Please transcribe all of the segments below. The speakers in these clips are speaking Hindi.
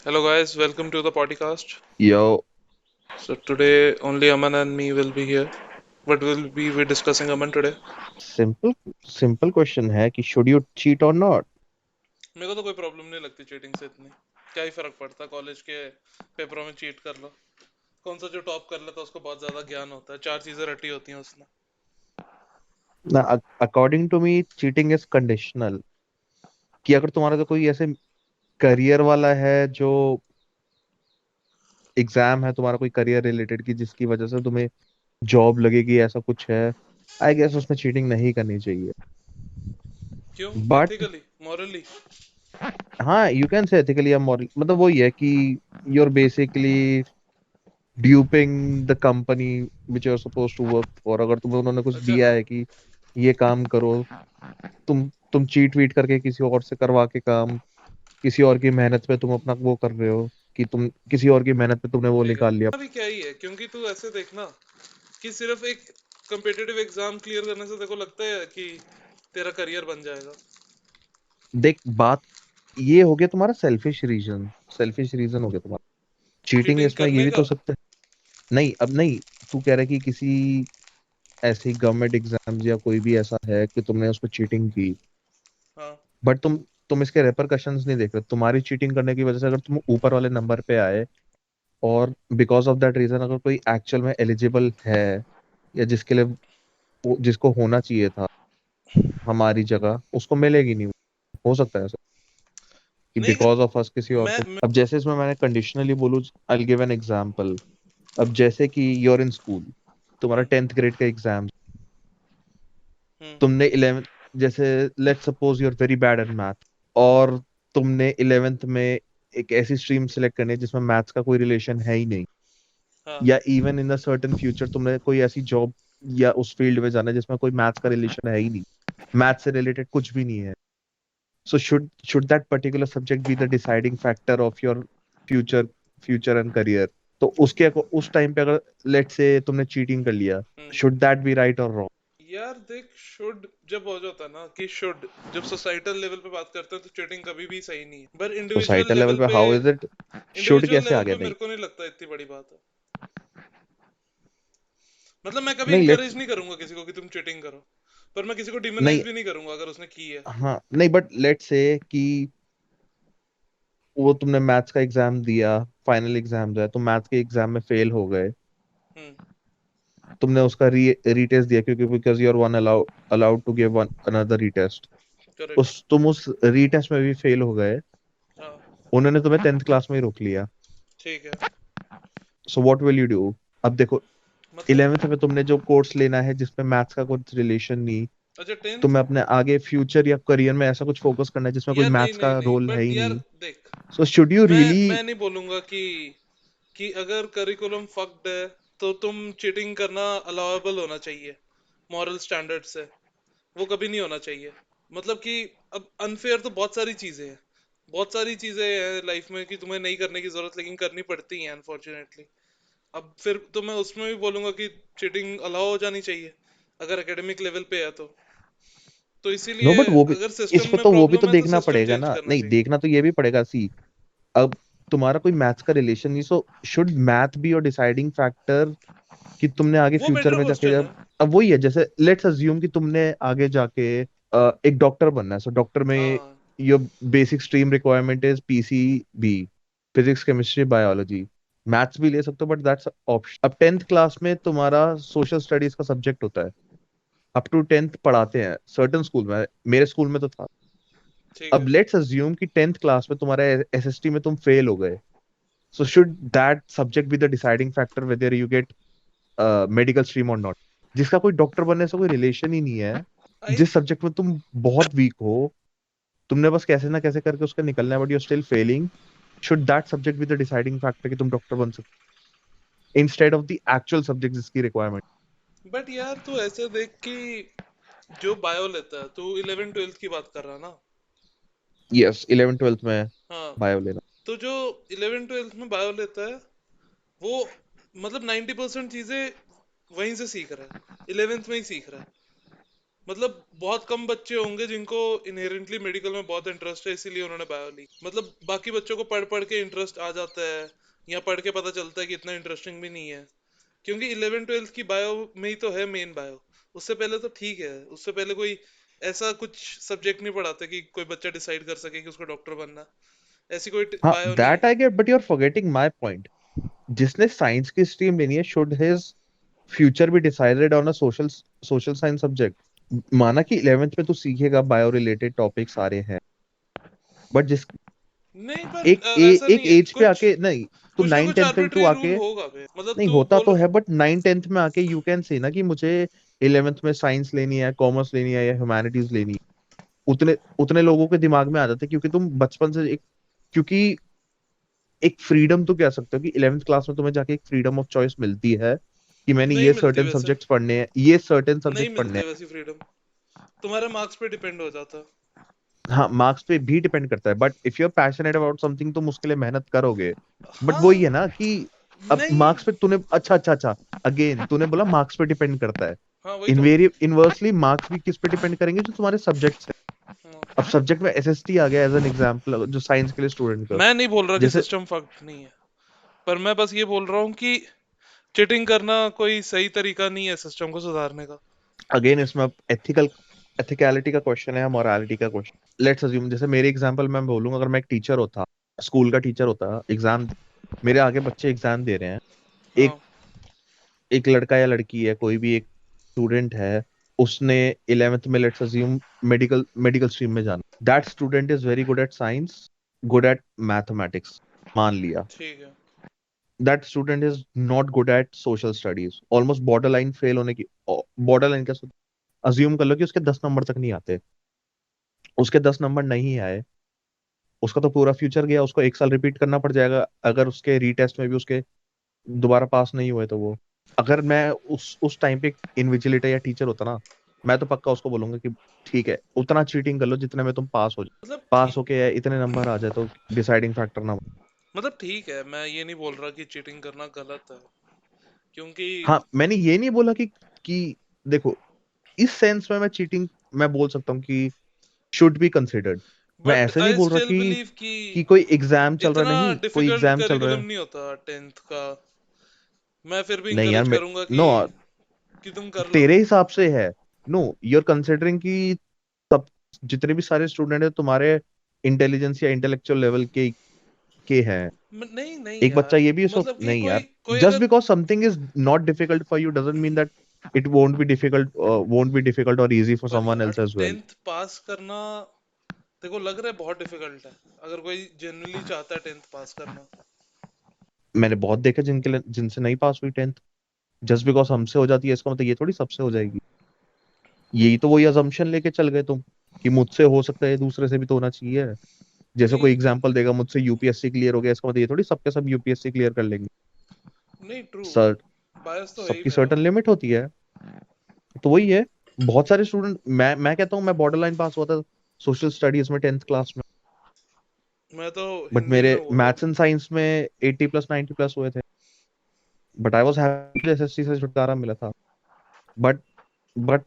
Hello, guys. Welcome to the podcast. Yo, So today only Aman and me will be here. What will we discussing, Aman, today? Simple simple question है कि शुड यू चीट और नॉट। मेरे को तो कोई प्रॉब्लम नहीं लगती चीटिंग से इतनी। क्या ही फर्क पड़ता, कॉलेज के पेपरों में चीट कर लो। कौन सा जो टॉप कर लेता है उसको बहुत ज्यादा ज्ञान होता है, चार चीजें रटी होती हैं उसने। ना, according to me cheating is conditional. कि अगर तुम्हारा तो कोई ऐसे करियर वाला है जो एग्जाम है, तुम्हारा कोई करियर रिलेटेड की जिसकी वजह से तुम्हें जॉब लगेगी, ऐसा कुछ है, आई गेस उसमें चीटिंग नहीं करनी चाहिए। क्यों? But ethically, morally? हाँ, यू कैन से एथिकली या मॉरल, मतलब वही है कि you are basically duping the company which you are suppose to work for. अगर तुम्हें उन्होंने कुछ अच्छा। दिया है कि ये काम करो, तुम चीट वीट करके किसी और से करवा के काम, किसी और की मेहनत पे तुम अपना वो कर रहे हो कि तुम किसी और की मेहनत पे तुमने वो ठीक है। निकाल लिया। अभी क्या ही है, क्योंकि तू ऐसे देखना कि सिर्फ एक competitive एग्जाम क्लियर करने से देखो लगता है कि तेरा करियर बन जाएगा। देख, बात ये हो गया तुम्हारा सेल्फिश रीजन हो गया तुम्हारा। चीटिंग चीटिंग इसमें ये करने भी का। तो हो सकता है। नहीं, अब नहीं, तू कह रहा है कि किसी ऐसी गवर्नमेंट एग्जाम्स या कोई भी ऐसा है कि तुमने उसमें चीटिंग की, हाँ। बट तुम इसके रेपरकशंस नहीं देख रहे। तुम्हारी चीटिंग करने की वजह से अगर तुम ऊपर वाले नंबर पे आए और बिकॉज ऑफ दैट रीजन अगर कोई एक्चुअल में एलिजिबल है या जिसके लिए जिसको होना चाहिए था हमारी जगह, उसको मिलेगी नहीं। हो सकता है ऐसा कि नहीं। बिकॉज ऑफ अस किसी और को। मैं। अब जैसे इसमें मैंने कंडीशनली बोलूँ, I will give an example. अब जैसे कि यूर इन स्कूल, तुम्हारा हम्म। 10th ग्रेड का एग्जाम, हम्म। तुमने 11th, जैसे let suppose you are very bad at math, और तुमने 11th में एक ऐसी स्ट्रीम सेलेक्ट करनी है जिसमें मैथ्स का कोई रिलेशन है ही नहीं, हाँ। या even in the certain future तुमने कोई ऐसी जॉब या उस फील्ड में जाना है जिसमें कोई मैथ्स का रिलेशन है ही नहीं, मैथ्स से रिलेटेड कुछ भी नहीं है। So should that particular subject be the deciding factor of your future future and career? तो उस टाइम पे अगर लेट से तुमने चीटिंग कर लिया, हम्म। शुड दैट बी राइट और रॉन्ग? यार देख, शुड जब हो जाता है ना कि शुड, जब सोसाइटल लेवल पे बात करते हैं तो चीटिंग कभी भी सही नहीं है, पर इंडिविजुअल सोसाइटल लेवल लेवल पे पे। How is it? Should individual कैसे आ लेवल गया? पे नहीं, मेरे को नहीं लगता इतनी बड़ी बात है। मतलब मैं कभी नहीं, इंकरेज लेट्स, नहीं करूंगा किसी को कि तुम चीटिंग करो, पर मैं किसी को डिमोनाइज नहीं, भी नहीं करूंगा अगर उसने की है। हाँ नहीं, बट लेट्स से कि वो तुमने मैथ्स का एग्जाम दिया, फाइनल एग्जाम जो है, तुम मैथ्स के एग्जाम में फेल हो गए, हम्म। तुमने उसका रीटेस्ट दिया क्योंकि because you are one allowed to give one another retest, correct. तुम उस रीटेस्ट में भी फेल हो गए, हाँ। उन्होंने तुम्हें 10th क्लास में ही रोक लिया। ठीक है। So what will you do? अब देखो, मतलब। 11th में तुमने जो कोर्स लेना है जिसमें मैथ्स का कुछ रिलेशन नहीं, अच्छा, टेंथ। तुम्हें अपने आगे फ्यूचर या करियर में ऐसा कुछ फोकस करना है जिसमें कोई यार नहीं मैथ्स नहीं का नहीं, रोल है बट ही यार नहीं, देख, सो शुड यू रियली? मैं नहीं बोलूंगा कि अगर करिकुलम फक्ड है तो तुम चीटिंग करना अलाउएबल होना चाहिए मॉरल स्टैंडर्ड से। वो कभी नहीं होना चाहिए। मतलब कि अब अनफेयर तो बहुत सारी चीजें हैं। बहुत सारी चीजें हैं लाइफ में कि तुम्हें नहीं करने की जरूरत लेकिन करनी पड़ती हैं अनफॉर्चुनेटली। अब फिर तो मैं उसमें भी बोलूंगा कि चीटिंग अलाउ हो जानी चाहिए अगर एकेडमिक लेवल पे है तो नो, इसीलिए बट वो भी, अगर इस सिस्टम पे में तो वो भी तो प्रॉब्लम है तो देखना सिस्टम पड़ेगा चेंज ना। करना नहीं, चाहिए। देखना तो ये भी पड़ेगा। सी, अब तुम्हारा कोई मैथ्स का रिलेशन नहीं, so should math be your deciding factor कि तुमने आगे वो फ्यूचर बेटर में जाके क्वेश्चन है। जब, अब वही है, जैसे लेट्स अज्यूम कि तुमने आगे जाके एक डॉक्टर बनना है, सो डॉक्टर में हाँ। Your basic stream requirement is PCB, physics chemistry biology. Maths भी ले सकते हो बट दैट्स ऑप्शन। अब 10th क्लास में तुम्हारा सोशल स्टडीज का सब्जेक्ट होता है, अप टू 10th पढ़ाते हैं सर्टन स्कूल में, मेरे स्कूल में तो था। ठीक अब है। लेट्स अज्यूम कि 10th क्लास में तुम्हारा एसएसटी में तुम फेल हो गए, so should that subject be the deciding factor whether you get medical stream और नॉट, जिसका कोई डॉक्टर बनने से कोई रिलेशन ही नहीं है, आई। जिस सब्जेक्ट में तुम बहुत वीक हो, तुमने बस कैसे ना कैसे करके उसका निकलना है but you still failing, should that subject be the deciding factor कि तुम डॉक्टर बन सकते instead of the actual subject जिसकी रिक्वायरमेंट? बट यार तू ऐसे देख कि जो बायो लेता है, तू 11 ट्वेल्थ की बात कर रहा है ना? यस, 11 12th में हाँ। बायो लेना। तो जो 11 ट्वेल्थ में बायो लेता है वो, मतलब 90% चीजें वहीं से सीख रहा है, 11th में ही सीख रहा है। मतलब बहुत कम बच्चे होंगे जिनको इनहेरेंटली मेडिकल में बहुत इंटरेस्ट है, इसीलिए उन्होंने बायो ली। मतलब बाकी बच्चों को पढ़ पढ़ के इंटरेस्ट आ जाता है, या पढ़ के पता चलता है कि इतना इंटरेस्टिंग भी नहीं है। क्योंकि 11th 12th की बायो में ही तो है मेन बायो। उससे पहले तो ठीक है, उससे पहले कोई ऐसा कुछ सब्जेक्ट नहीं पढ़ाते कि कोई बच्चा डिसाइड कर सके कि उसको डॉक्टर बनना। ऐसी कोई हाँ, बायो नहीं दैट है। I get, but you are forgetting my point. जिसने साइंस की स्ट्रीम लेनी है, should his future be decided on a social social science subject. माना कि 11th में तू सीखेगा बायो रिलेटेड टॉपिक सारे हैं, बट जिस नहीं पर एक ऐसा एक नहीं है एज पे कुछ। आके नहीं, तू कुछ ना 9 कुछ 10th में तू आर्बिट्री रूल आके होगा बे, मतलब नहीं तू होता तो बोल। है, बट 9 10th में आके यू कैन से ना कि मुझे 11th में साइंस लेनी है, कॉमर्स लेनी है या ह्यूमैनिटीज लेनी है। उतने उतने लोगों के दिमाग में आ जाते हैं, क्योंकि तुम बचपन से एक, क्योंकि एक फ्रीडम तो कह सकते हो कि 11th क्लास में तुम्हें जाके एक फ्रीडम ऑफ चॉइस मिलती है कि मैंने नहीं ये मिलती सर्टेन वैसे। सब्जेक्ट्स पढ़ने हैं, ये सर्टेन नहीं सब्जेक्ट पढ़ने मिलती हैं। वैसी फ्रीडम। तुम्हारे मार्क्स पे डिपेंड हो जाता। हाँ, मार्क्स पे भी डिपेंड करता है, but if you are passionate about something तुम उसके लिए मेहनत करोगे। बट वही हाँ। है ना कि अब नहीं। मार्क्स पे तूने अच्छा, अगेन तूने बोला मार्क्स पे डिपेंड करता है। हाँ वही तो। इनवर्सली मार्क्स भी किस पे डिपेंड करेंगे? जो तुम्हारे सब्जेक्ट्स है। अब हाँ। सब्जेक्ट में एसएसटी आ गया एज एन एग्जांपल, जो साइंस के लिए स्टूडेंट का, मैं नहीं बोल रहा कि जैसे सिस्टम फक्ड नहीं है, पर मैं बस ये बोल रहा हूँ कि चीटिंग करना कोई सही तरीका नहीं है सिस्टम को सुधारने का। अगेन इसमें एथिकलिटी का क्वेश्चन है या मोरालिटी का क्वेश्चन। लेट्स अज्यूम, जैसे मेरे एग्जांपल मैं बोलूंगा, अगर मैं एक टीचर होता, स्कूल का टीचर होता, एग्जाम मेरे आगे बच्चे एग्जाम दे रहे हैं, एक हाँ। एक लड़का या लड़की है, कोई भी एक स्टूडेंट है, उसने 11th में let's assume medical medical stream में जाना। That student is very good at science, good at mathematics, मान लिया। ठीक है। That student is not good eight social studies, almost border line fail होने की, बॉर्डर लाइन क्या, अज्यूम कर लो कि उसके 10 नंबर तक नहीं आते। उसके 10 नंबर नहीं आए, उसका तो पूरा फ्यूचर गया, उसको 1 साल रिपीट करना पड़ जाएगा अगर उसके रीटेस्ट में भी उसके दोबारा पास नहीं हुए तो वो। अगर मैं उस टाइम पे इन्विजिलेटर या टीचर होता ना, मैं तो पक्का उसको बोलूंगा कि ठीक है, उतना चीटिंग कर लो जितने में तुम पास हो जाओ, मतलब पास ठीक। होके इतने नंबर आ जाए तो डिसाइडिंग फैक्टर ना हो। मतलब ठीक है, मैं ये नहीं बोल रहा कि चीटिंग करना गलत है, क्योंकि हाँ, मैंने ये नहीं बोला कि देखो, इस सेंस में मैं चीटिंग मैं बोल सकता हूँ कि शुड बी कंसिडर्ड। मैं बट ऐसे नहीं आई बोल रहा स्टिल बिलीव कि कि कोई एग्जाम चल रहा, इतना नहीं कोई डिफिकल्ट एग्जाम चल रहा करिकुलम है। नहीं होता 10th का। मैं फिर भी नहीं यार, इंकरेज करूंगा नो, कि तुम कर लो। तेरे हिसाब से है। नो, यू आर कंसिडरिंग कि सब जितने भी सारे स्टूडेंट है तुम्हारे इंटेलिजेंस या इंटेलेक्चुअल लेवल के हैं। नहीं नहीं एक बच्चा यार, ये भी सोच, मतलब कि नहीं कोई यार, कोई जस्ट अगर। Because something is not difficult for you doesn't mean that it won't be difficult और इजी फॉर पर समवन यार एल्स एज वेल। 10th पास करना, देखो लग रहा है बहुत डिफिकल्ट है, अगर कोई जेन्युइनली चाहता है 10th पास करना। मैंने बहुत देखे जिनसे नहीं पास हुई 10th। जस्ट बिकॉज हमसे हो जाती है इसका मतलब ये थोड़ी सबसे हो जाएगी। यही तो वही अजम्पशन लेके चल गए तुम कि मुझसे हो सकता है, दूसरे से भी तो होना चाहिए। जैसे कोई नहीं एग्जांपल देगा, मुझसे यूपीएससी क्लियर हो गया, इसका मतलब ये थोड़ी सबके सब यूपीएससी क्लियर कर लेंगे। नहीं ट्रू। सर, बायस तो है ही सबकी मेरा। सर्टन लिमिट होती है। तो वही है, बहुत सारे स्टूडेंट, मैं कहता हूँ मैं बॉर्डर लाइन पास हुआ था सोशल स्टडीज में 10th क्लास में। मैं तो बट हिंदी मेरे में हुआ था। मैथ्स एंड साइंस में 80+ 90+ हुए थे। But I was happy, SSC से छुटकारा मिला था। बट बट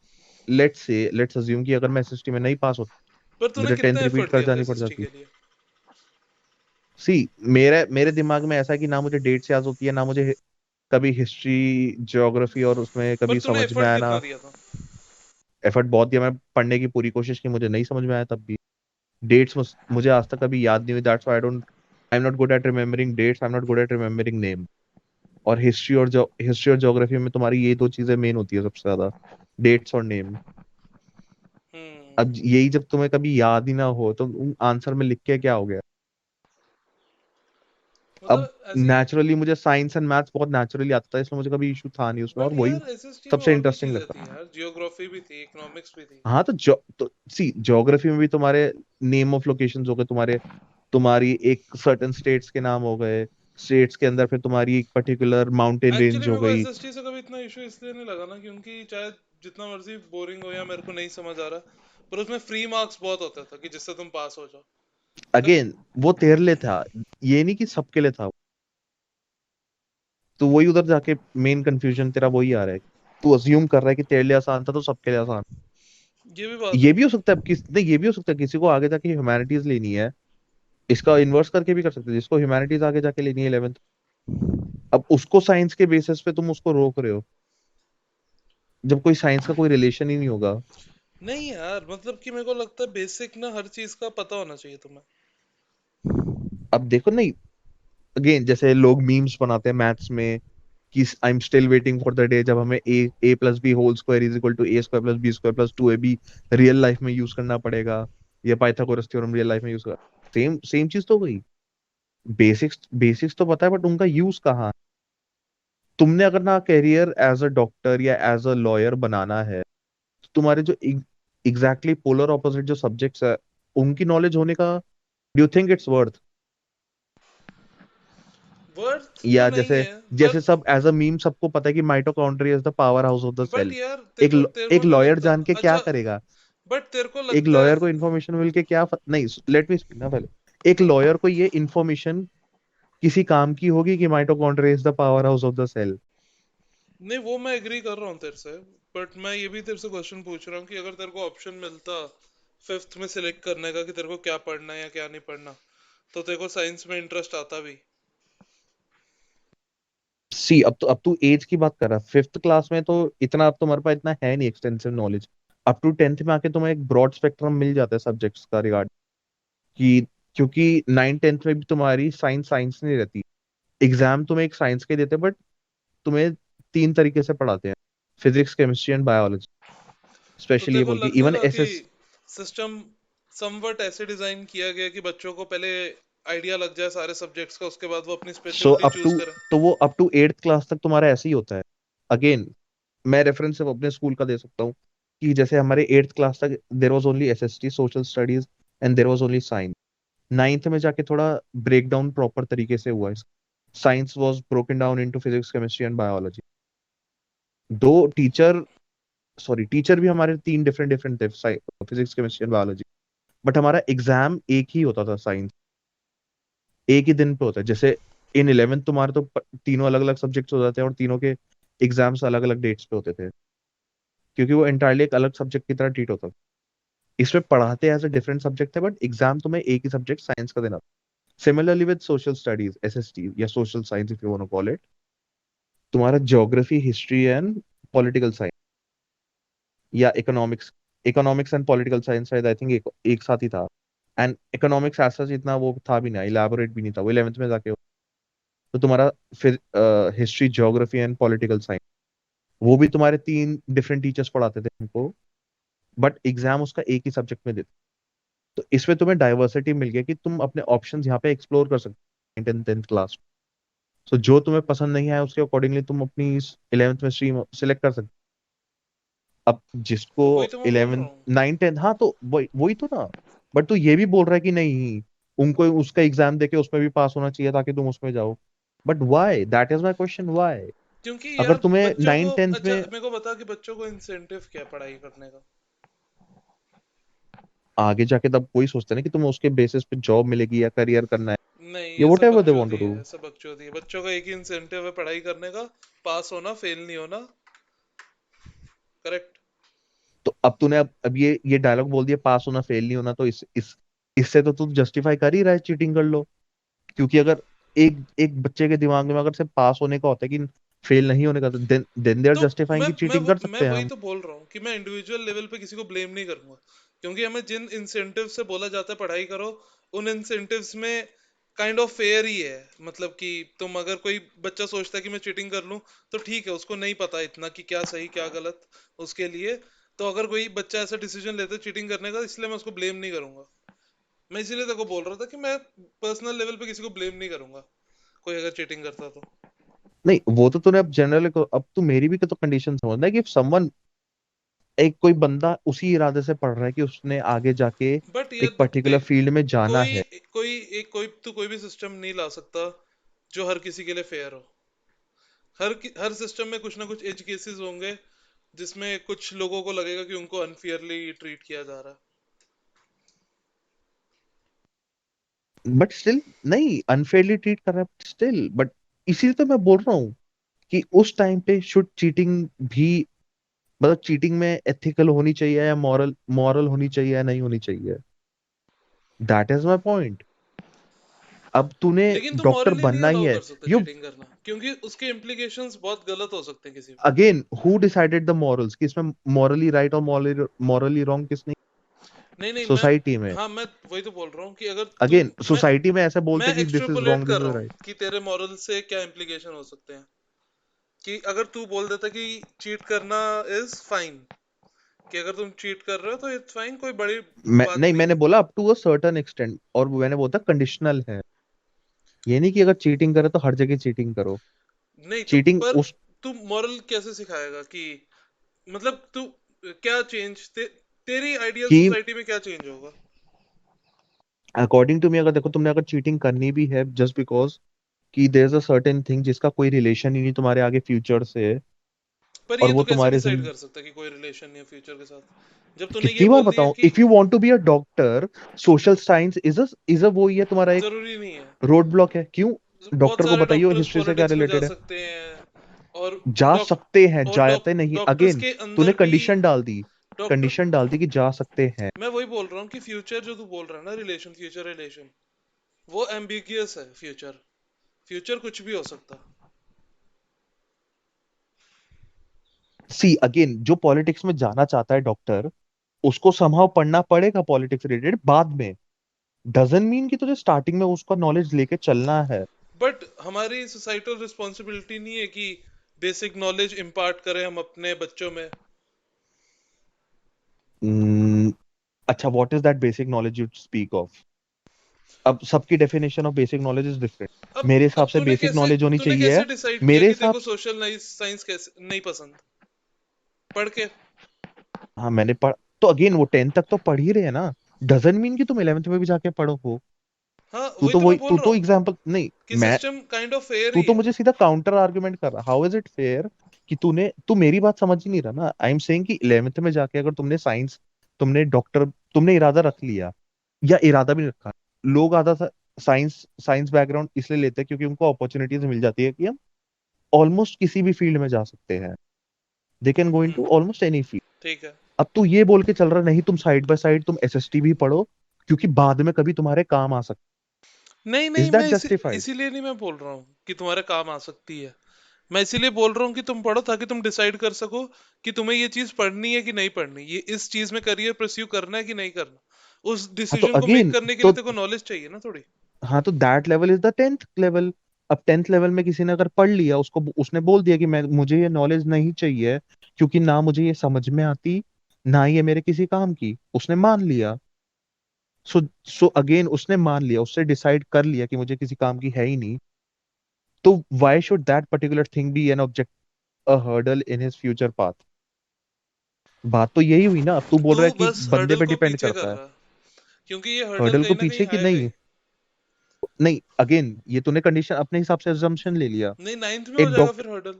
लेट्स अज्यूम कि अगर मैं एसएसटी में नहीं पास होता, पर तूने मुझे कितना 10th रिपीट एफर्ट कर दिया था जानी पड़ एसएसटी जाती। के लिए? सी, मेरे मेरे दिमाग में ऐसा है कि ना मुझे डेट्स याद होती है, ना मुझे कभी हिस्ट्री, ज्योग्राफी और उसमें पर कभी तूने समझ में एफर्ट आया कितना ना। दिया था? एफर्ट बहुत दिया, मैं पढ़ने की पूरी कोशिश की, मुझे नहीं समझ में आया तब भी। डेट्स मुझे आज तक कभी याद नहीं हुई, that's why I am not good at remembering dates, I am not good at remembering name. और हिस्ट्री और ज्योग्राफी में तुम्हारी ये दो चीजें मेन होती है सबसे ज्यादा, डेट्स और नेम। हम्म। अब यही जब तुम्हें कभी याद ही ना हो तो आंसर में लिख के क्या हो गया? अब मतलब ऐसी। नेचुरली मुझे साइंस एंड मैथ्स बहुत नेचुरली आता था, इसलिए मुझे कभी इशू था नहीं उसमें, और बट वही यार एसएसटी में सबसे और भी इंटरेस्टिंग चीजें लगता। थी यार, जियोग्राफी भी थी, इकोनॉमिक्स भी थी। हाँ, तो सी, ज्योग्राफी में भी तुम्हारे नेम ऑफ लोकेशंस हो गए, तुम्हारी एक सर्टेन स्टेट्स के नाम हो गए, स्टेट्स के अंदर फिर तुम्हारी एक पर्टिकुलर माउंटेन एक्चुअली रेंज हो मेरे को गई। एसएसटी से कभी इतना इशू इसलिए नहीं लगा ना, क्योंकि चाहे जितना मर्जी बोरिंग हो या मेरे को नहीं समझ आ रहा, पर उसमें फ्री मार्क्स बहुत होता था कि जिससे तुम पास हो जाओ। तो अगेन, वो तेरे लिए था, ये नहीं कि सबके लिए था। तो वही उधर जाके मेन कंफ्यूजन तेरा वही आ रहा है, तू अज्यूम कर रहा है कि तेरे लिए आसान था तो सबके लिए आसान। ये भी बात ये है। भी हो सकता है किस नहीं, ये भी हो सकता है किसी को आगे जाके ह्यूमैनिटीज लेनी है, इसका इन्वर्स करके भी कर सकते हैं, जिसको ह्यूमैनिटीज आगे जाके लेनी है 11th, अब उसको साइंस के बेसिस पे तुम उसको रोक रहे हो, जब कोई साइंस का कोई रिलेशन ही नहीं होगा। नहीं यार, मतलब कि मेरे को लगता है बेसिक ना हर चीज का पता होना चाहिए तुम्हें। अब देखो नहीं, अगेन जैसे लोग मीम्स बनाते हैं मैथ्स में कि I am still waiting for the day जब हमें A plus B whole square is equal to A square plus B square plus two A B real life में यूज करना पड़ेगा, या पाइथागोरस थ्योरम रियल लाइफ में यूज कर, सेम सेम चीज तो हुई। बेसिक्स बेसिक्स तो पता है बट उनका यूज कहाँ। तुमने अगर ना करियर एज अ डॉक्टर या एज अ लॉयर बनाना है, तो तुम्हारे जो एग्जैक्टली पोलर ऑपोजिट जो सब्जेक्ट्स है, उनकी नॉलेज होने का, do you think it's worth? Worth तो या नहीं जैसे है, जैसे पर सब एज अ मीम सबको पता है कि mitochondria is the powerhouse of the but cell, यार एक तेरे को एक नहीं लॉयर लगता? जान के क्या अच्छा, करेगा? बट तेरे को एक लगता है? लॉयर को इन्फॉर्मेशन मिल के क्या नहीं, लेट मी स्पीक ना पहले। एक हाँ, लॉयर को ये इन्फॉर्मेशन किसी काम की होगी कि mitochondria is the powerhouse of the cell? नहीं वो मैं एग्री कर रहा हूँ तेरे से, बट मैं ये भी तेरे से क्वेश्चन पूछ रहा हूँ कि अगर तेरे को ऑप्शन मिलता फिफ्थ में सिलेक्ट करने का कि तेरे को क्या पढ़ना है या क्या नहीं पढ़ना, तो तेरे को साइंस में इंटरेस्ट आता भी? सी अब तू एज की बात कर रहा है, फिफ्थ क्लास में तो इतना, अब तुम्हारे पास इतना है नहीं extensive knowledge. Up to 10th में आके तुम्हें एक ब्रॉड स्पेक्ट्रम मिल जाता है सब्जेक्ट्स का रिगार्ड कि, क्योंकि 9th 10th में भी तुम्हारी साइंस साइंस नहीं रहती, एग्जाम तुम्हें एक साइंस के देते हैं, बट तुम्हें तीन तरीके से पढ़ाते हैं, फिजिक्स केमिस्ट्री एंड बायोलॉजी, तो स्पेशली तेरे ये को बोल के इवन लगेगा कि एसएस। सिस्टम समवट ऐसे डिजाइन किया गया कि बच्चों को पहले आइडिया लग जाए सारे सब्जेक्ट्स का, उसके बाद वो अपनी सो स्पेशलिटी अप टू चूज करें? तो वो अप टू 8th क्लास तक तुम्हारा ऐसे ही होता है। अगेन मैं रेफरेंस सिर्फ अपने स्कूल का दे सकता हूँ कि जैसे हमारे 8th क्लास तक there was only SST social studies and there was only science. 9th में जाके थोड़ा ब्रेक डाउन प्रॉपर तरीके से हुआ है, science was broken down into physics chemistry and biology. दो टीचर, सॉरी टीचर भी हमारे तीन डिफरेंट डिफरेंट थे, physics chemistry and biology, but हमारा एग्जाम एक ही होता था साइंस, एक ही दिन पे होता है। जैसे इन 11th तुम्हारे तो तीनों अलग अलग सब्जेक्ट्स हो जाते हैं और तीनों के एग्जाम्स अलग अलग डेट्स पे होते थे, क्योंकि वो एंटायरली एक अलग सब्जेक्ट की तरह ट्रीट होता था। इसमें पढ़ाते एज अ डिफरेंट सब्जेक्ट थे, बट एग्जाम तुम्हें एक ही सब्जेक्ट साइंस का देना। Similarly with social studies SST या social science if you want to call it, तुम्हारा geography history and political science या economics, economics and political science शायद आई थिंक एक साथ ही था। एंड इकोनॉमिक्स ऐसा इतना वो था भी ना, इलेबोरेट भी नहीं था, वो 11th में जाके। तो तुम्हारा फिर history geography and political science, वो भी तुम्हारे तीन डिफरेंट टीचर्स पढ़ाते थे हमको, बट एग्जाम उसका एक ही सब्जेक्ट में देते। तो इसमें तुम्हें डाइवर्सिटी मिल गया कि तुम अपने ऑप्शंस यहाँ पे एक्सप्लोर कर सकते हो 10th क्लास। सो जो तुम्हें पसंद नहीं आया उसके अकॉर्डिंगली तुम अपनी 11th में स्ट्रीम सिलेक्ट कर सकते हो। अब जिसको तो वही तो मैं बोल रहा 11th हूँ। 9 10, हाँ तो वही वही तो ना। बट तू ये भी बोल रहा है कि नहीं, उनको उसका एग्जाम देके उसमें भी पास होना चाहिए ताकि तुम उसमें जाओ, but why, that is my question, why? क्योंकि अगर यार तुम्हें बच्चों को, 9 10 अच्छा में मेरे को बता कि बच्चों को इंसेंटिव क्या है पढ़ाई करने का? आगे जाके तब वही सोचते हैं ना कि तुम्हें उसके बेसिस पे जॉब मिलेगी या करियर करना है, नहीं, या ये वट सब एवर दे वांट बकचोदी टू है, डू। ये सब बकचोदी है। बच्चों का एक ही इंसेंटिव है पढ़ाई करने का, पास होना, फेल नहीं होना। करेक्ट। तो अब तूने अब ये डायलॉग बोल दिया, पास होना फेल नहीं होना, तो इस इससे तो तू जस्टिफाई कर ही रहा है चीटिंग कर लो। क्योंकि अगर एक एक बच्चे के दिमाग में अगर सिर्फ पास होने का होता है कि फेल नहीं होने का, तो देन दे आर तो जस्टिफाइंग कि चीटिंग कर मैं सकते हैं वही हम। तो बोल रहा हूँ कि मैं इंडिविजुअल लेवल पे किसी को ब्लेम नहीं करूंगा, क्योंकि हमें जिन इंसेंटिव से बोला जाता है पढ़ाई करो, उन इंसेंटिव्स में काइंड ऑफ फेयर ही है। मतलब कि तुम अगर कोई बच्चा सोचता है कि मैं चीटिंग कर लूं, तो ठीक है, उसको नहीं पता इतना कि क्या सही क्या गलत उसके लिए। तो अगर कोई बच्चा ऐसा डिसीजन लेता है चीटिंग करने का, इसलिए मैं उसको ब्लेम नहीं करूंगा। मैं इसीलिए तेको बोल रहा था कि मैं पर्सनल लेवल पे किसी को ब्लेम नहीं करूंगा, कोई अगर चीटिंग करता तो। नहीं वो तो तूने अब जनरल, अब तू मेरी भी तो कंडीशन समझना है कि समवन, एक कोई बंदा उसी इरादे से पढ़ रहा है कि उसने आगे जाके बट ये एक पर्टिकुलर देख, फील्ड में जाना कोई है। कोई भी सिस्टम नहीं ला सकता जो हर किसी के लिए फेयर हो। हर सिस्टम में कुछ ना कुछ एज केसेस होंगे जिसमें कुछ लोगों को लगेगा कि उनको अनफेयरली ट्रीट किया जा रहा बट स्टिल नहीं, अनफेयरली ट्रीट कर रहा है स्टिल, बट इसीलिए तो मैं बोल रहा हूँ कि उस टाइम पे शुड चीटिंग भी मतलब चीटिंग में एथिकल होनी चाहिए या मॉरल मॉरल होनी चाहिए या नहीं होनी चाहिए, दैट इज माई पॉइंट। अब तूने लेकिन तुम डॉक्टर मॉरली नहीं बनना ही अलाउ है। कर सकते यू चीटिंग करना, क्योंकि उसके इम्प्लीकेशंस बहुत गलत हो सकते हैं किसी पे। Again, who decided the morals कि इसमें मॉरली राइट और मॉरली रॉन्ग किसने? नहीं नहीं, मैं, सोसाइटी में। हाँ मैं वही तो बोल रहा हूँ कि अगर तू, अगेन मैं सोसाइटी में ऐसे मैं बोलते कि दिस इज एक्सट्रपोलेट रॉन्ग कर दिस रहा इज हूँ राइट। कि तेरे मॉरल से क्या इम्प्लीकेशन हो सकते हैं। कि अगर तू बोल देता कि चीट करना इज फाइन, कि अगर तुम चीट कर रहे हो तो इट्स फाइन, कोई बड़ी मैं बात नहीं, नहीं मैंने है। बोला up to a certain extent, और मैंने बोला कंडीशनल है। ये नहीं कि अगर चीटिंग करे तो हर जगह चीटिंग करो। नहीं तो चीटिंग पर उस तू मॉरल कैसे सिखाएगा कि, मतलब तू क्या चेंज तेरी आइडियल कि सोसाइटी में क्या चेंज होगा? अकॉर्डिंग टू मी, अगर देखो तुमने अगर चीटिंग करनी भी है जस्ट बिकॉज कि there is a certain thing जिसका कोई रिलेशन ही नहीं तुम्हारे आगे फ्यूचर से, पर और ये वो तू कैसे तुम्हारे डिसाइड जिंदगी, कर सकता है कि कोई रिलेशन नहीं है फ्यूचर के साथ, जब तूने ये कितनी बार बोल दिया बताऊं, कि if you want to be a doctor, social science is a वो ही है तुम्हारा एक जरूरी नहीं है। रोड ब्लॉक है। क्यों? बहुत डॉक्टर को सारे बताइए डॉक्टर्स हिस्ट्री से क्या पॉलिटिक्स में जा रिलेटेड है। सकते हैं, और जा डॉक सकते हैं, और जाते नहीं, डॉक्टर्स अगेन के तूने अंदर भी कंडीशन डाल दी, डॉक्टर। कंडीशन डाल दी कि जा सकते हैं। मैं वही बोल रहा हूँ कि फ्यूचर जो तू बोल रहा है ना, रिलेशन, फ्यूचर रिलेशन, वो एम्बिगियस है। फ्यूचर, फ्यूचर कुछ भी हो सकता। सी अगेन, जो पॉलिटिक्स में जाना चाहता है डॉक्टर, उसको समहाउ पढ़ना पड़ेगा पॉलिटिक्स रिलेटेड बाद में। डजंट मीन कि तुझे स्टार्टिंग में उसका नॉलेज लेके चलना है। बट हमारी सोसाइटल रिस्पॉन्सिबिलिटी नहीं है कि बेसिक नॉलेज इम्पार्ट करें हम अपने बच्चों में? Hmm, अच्छा, what is that basic knowledge you speak of? अब सबकी definition of basic knowledge is different. मेरे हिसाब अब से बेसिक नॉलेज होनी तूने चाहिए कैसे है, डिसाइड किया मेरे कि तेरे हिसाब को से। सोशल साइंस कैसे नहीं पसंद? पढ़ के? हाँ मैंने पढ़, तो अगेन वो 10th तक तो पढ़ ही रहे हैं ना। डजंट मीन कि तुम 11th में भी जाके पढ़ो हो। हाँ वही तो मैं बोल तू रहा तो हूँ एग्जाम्पल नहीं। कि मैं सिस्टम काइंड ऑफ फेयर तू ही तो है। मुझे सीधा काउंटर आर्गुमेंट कर रहा, हाउ इज इट फेयर? कि तू मेरी बात समझ ही नहीं रहा ना। आई एम सेइंग कि 11th में जाके अगर तुमने साइंस, तुमने डॉक्टर, तुमने इरादा रख लिया, या इरादा भी नहीं रखा। लोग आधा साइंस साइंस बैकग्राउंड इसलिए लेते हैं क्योंकि उनको अपॉर्चुनिटीज मिल जाती है कि हम ऑलमोस्ट किसी भी फील्ड में जा सकते हैं। They can go into almost any field. ठीक है। अब तू ये बोल के चल रहा नहीं, तुम साइड बाय साइड तुम एसएसटी भी पढ़ो, क्योंकि बाद में कभी तुम्हारे काम आ सकता। नहीं इज नहीं, दैट मैं जस्टिफाइड? इसीलिए नहीं मैं बोल रहा हूँ कि तुम्हारे काम आ सकती है। मैं इसीलिए बोल रहा हूँ कि तुम पढ़ो ताकि तुम डिसाइड कर सको कि तुम्हें ये चीज पढ़नी है कि नहीं पढ़नी, ये इस चीज में करियर परस्यू करना है कि नहीं करना। उस हाँ तो डिसीजन को मेक अगेन, करने के लिए तो तेरे को नॉलेज चाहिए ना थोड़ी। हाँ तो that level is the 10th level. अब 10th लेवल में किसी ने अगर पढ़ लिया, उसको उसने बोल दिया कि मैं मुझे ये नॉलेज नहीं चाहिए, क्योंकि ना मुझे ये समझ में आती, ना ये मेरे किसी काम की, उसने मान लिया। सो सो अगेन उसने मान लिया, उससे डिसाइड कर लिया कि मुझे किसी काम की है ही नहीं। तो why should that particular thing be an object, a hurdle in his future path? बात तो यही हुई ना। अब तू बोल तू रहा है कि बस बंदे हर्डल पे को डिपेंड पीछे कर करता है। रहा है, क्योंकि ये हर्डल हर्डल कहीं को ना कहीं पीछे कि आएगा ही। नहीं? नहीं, अगेन ये तूने कंडीशन अपने हिसाब से assumption ले लिया। नहीं, नाइन्थ में हो एक जाएगा डॉक्टर, फिर हर्डल।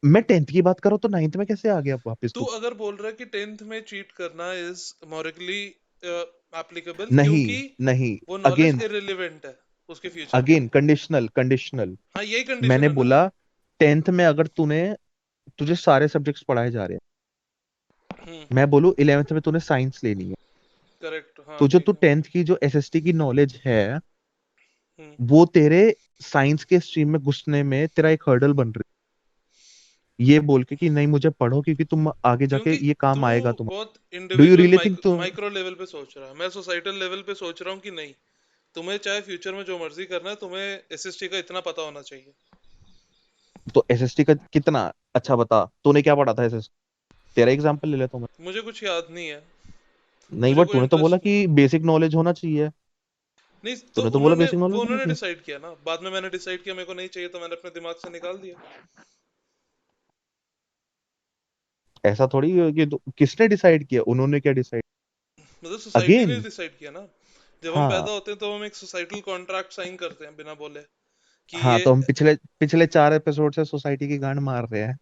मैं 10th की बात करूँ तो 9th में कैसे आ गया वापस तू तू? अगर बोल रहा है कि टेंथ में चीट करना इज मॉरली एप्लीकेबल, नहीं, क्योंकि नहीं, वो नॉलेज अगेन, इररिलेवेंट है उसके फ्यूचर के अगेन लिए। Conditional, conditional. हाँ यही कंडीशन मैंने है ना। बोला 10th में अगर तुझे सारे सब्जेक्ट्स पढ़ाए जा रहे हैं, हम्म। मैं बोलूँ 11th में तूने साइंस लेनी है, करेक्ट, हाँ तो जो तू ठीक है। 10th की जो एसएसटी की नॉलेज है, हम्म। वो तेरे साइंस के स्ट्रीम में घुसने में तेरा एक हर्डल बन रही है, ये बोल के कि नहीं मुझे पढ़ो क्योंकि तुम आगे जाके क्योंकि ये तू काम आएगा तुम्हारा। बहुत do you individual really think तुम, माइक्रो लेवल पे सोच रहा है, मैं सोसाइटल लेवल पे सोच रहा हूँ कि नहीं, तुम्हें चाहे फ्यूचर में जो मर्जी करना है, तुम्हें एसएसटी का इतना पता होना चाहिए। तो एसएसटी का कितना? अच्छा बता, तूने क्या पढ़ा था एसएसटी? तेरा एग्जांपल ले लेता हूँ मैं। मुझे कुछ याद नहीं है। नहीं, मुझे बट कोई तूने तो बोला इंटरेस्ट नहीं है। कि बेसिक नॉलेज होना चाहिए। नहीं तो तूने तो बोला उन्होंने बेसिक वो नॉलेज होना उन्होंने चाहिए। डिसाइड किया ना, बाद में मैंने डिसाइड किया मेरे को नहीं चाहिए तो मैंने अपने दिमाग से निकाल दिया। ऐसा थोड़ी है कि किसने डिसाइड किया, उन्होंने क्या डिसाइड? मतलब सोसाइटी ने अगेन, डिसाइड किया ना। जब हम हाँ, पैदा होते हैं तो हम एक सोसाइटल कॉन्ट्रैक्ट साइन करते हैं बिना बोले कि हाँ ये। तो हम पिछले पिछले 4 एपिसोड से सोसाइटी की गांड मार रहे हैं।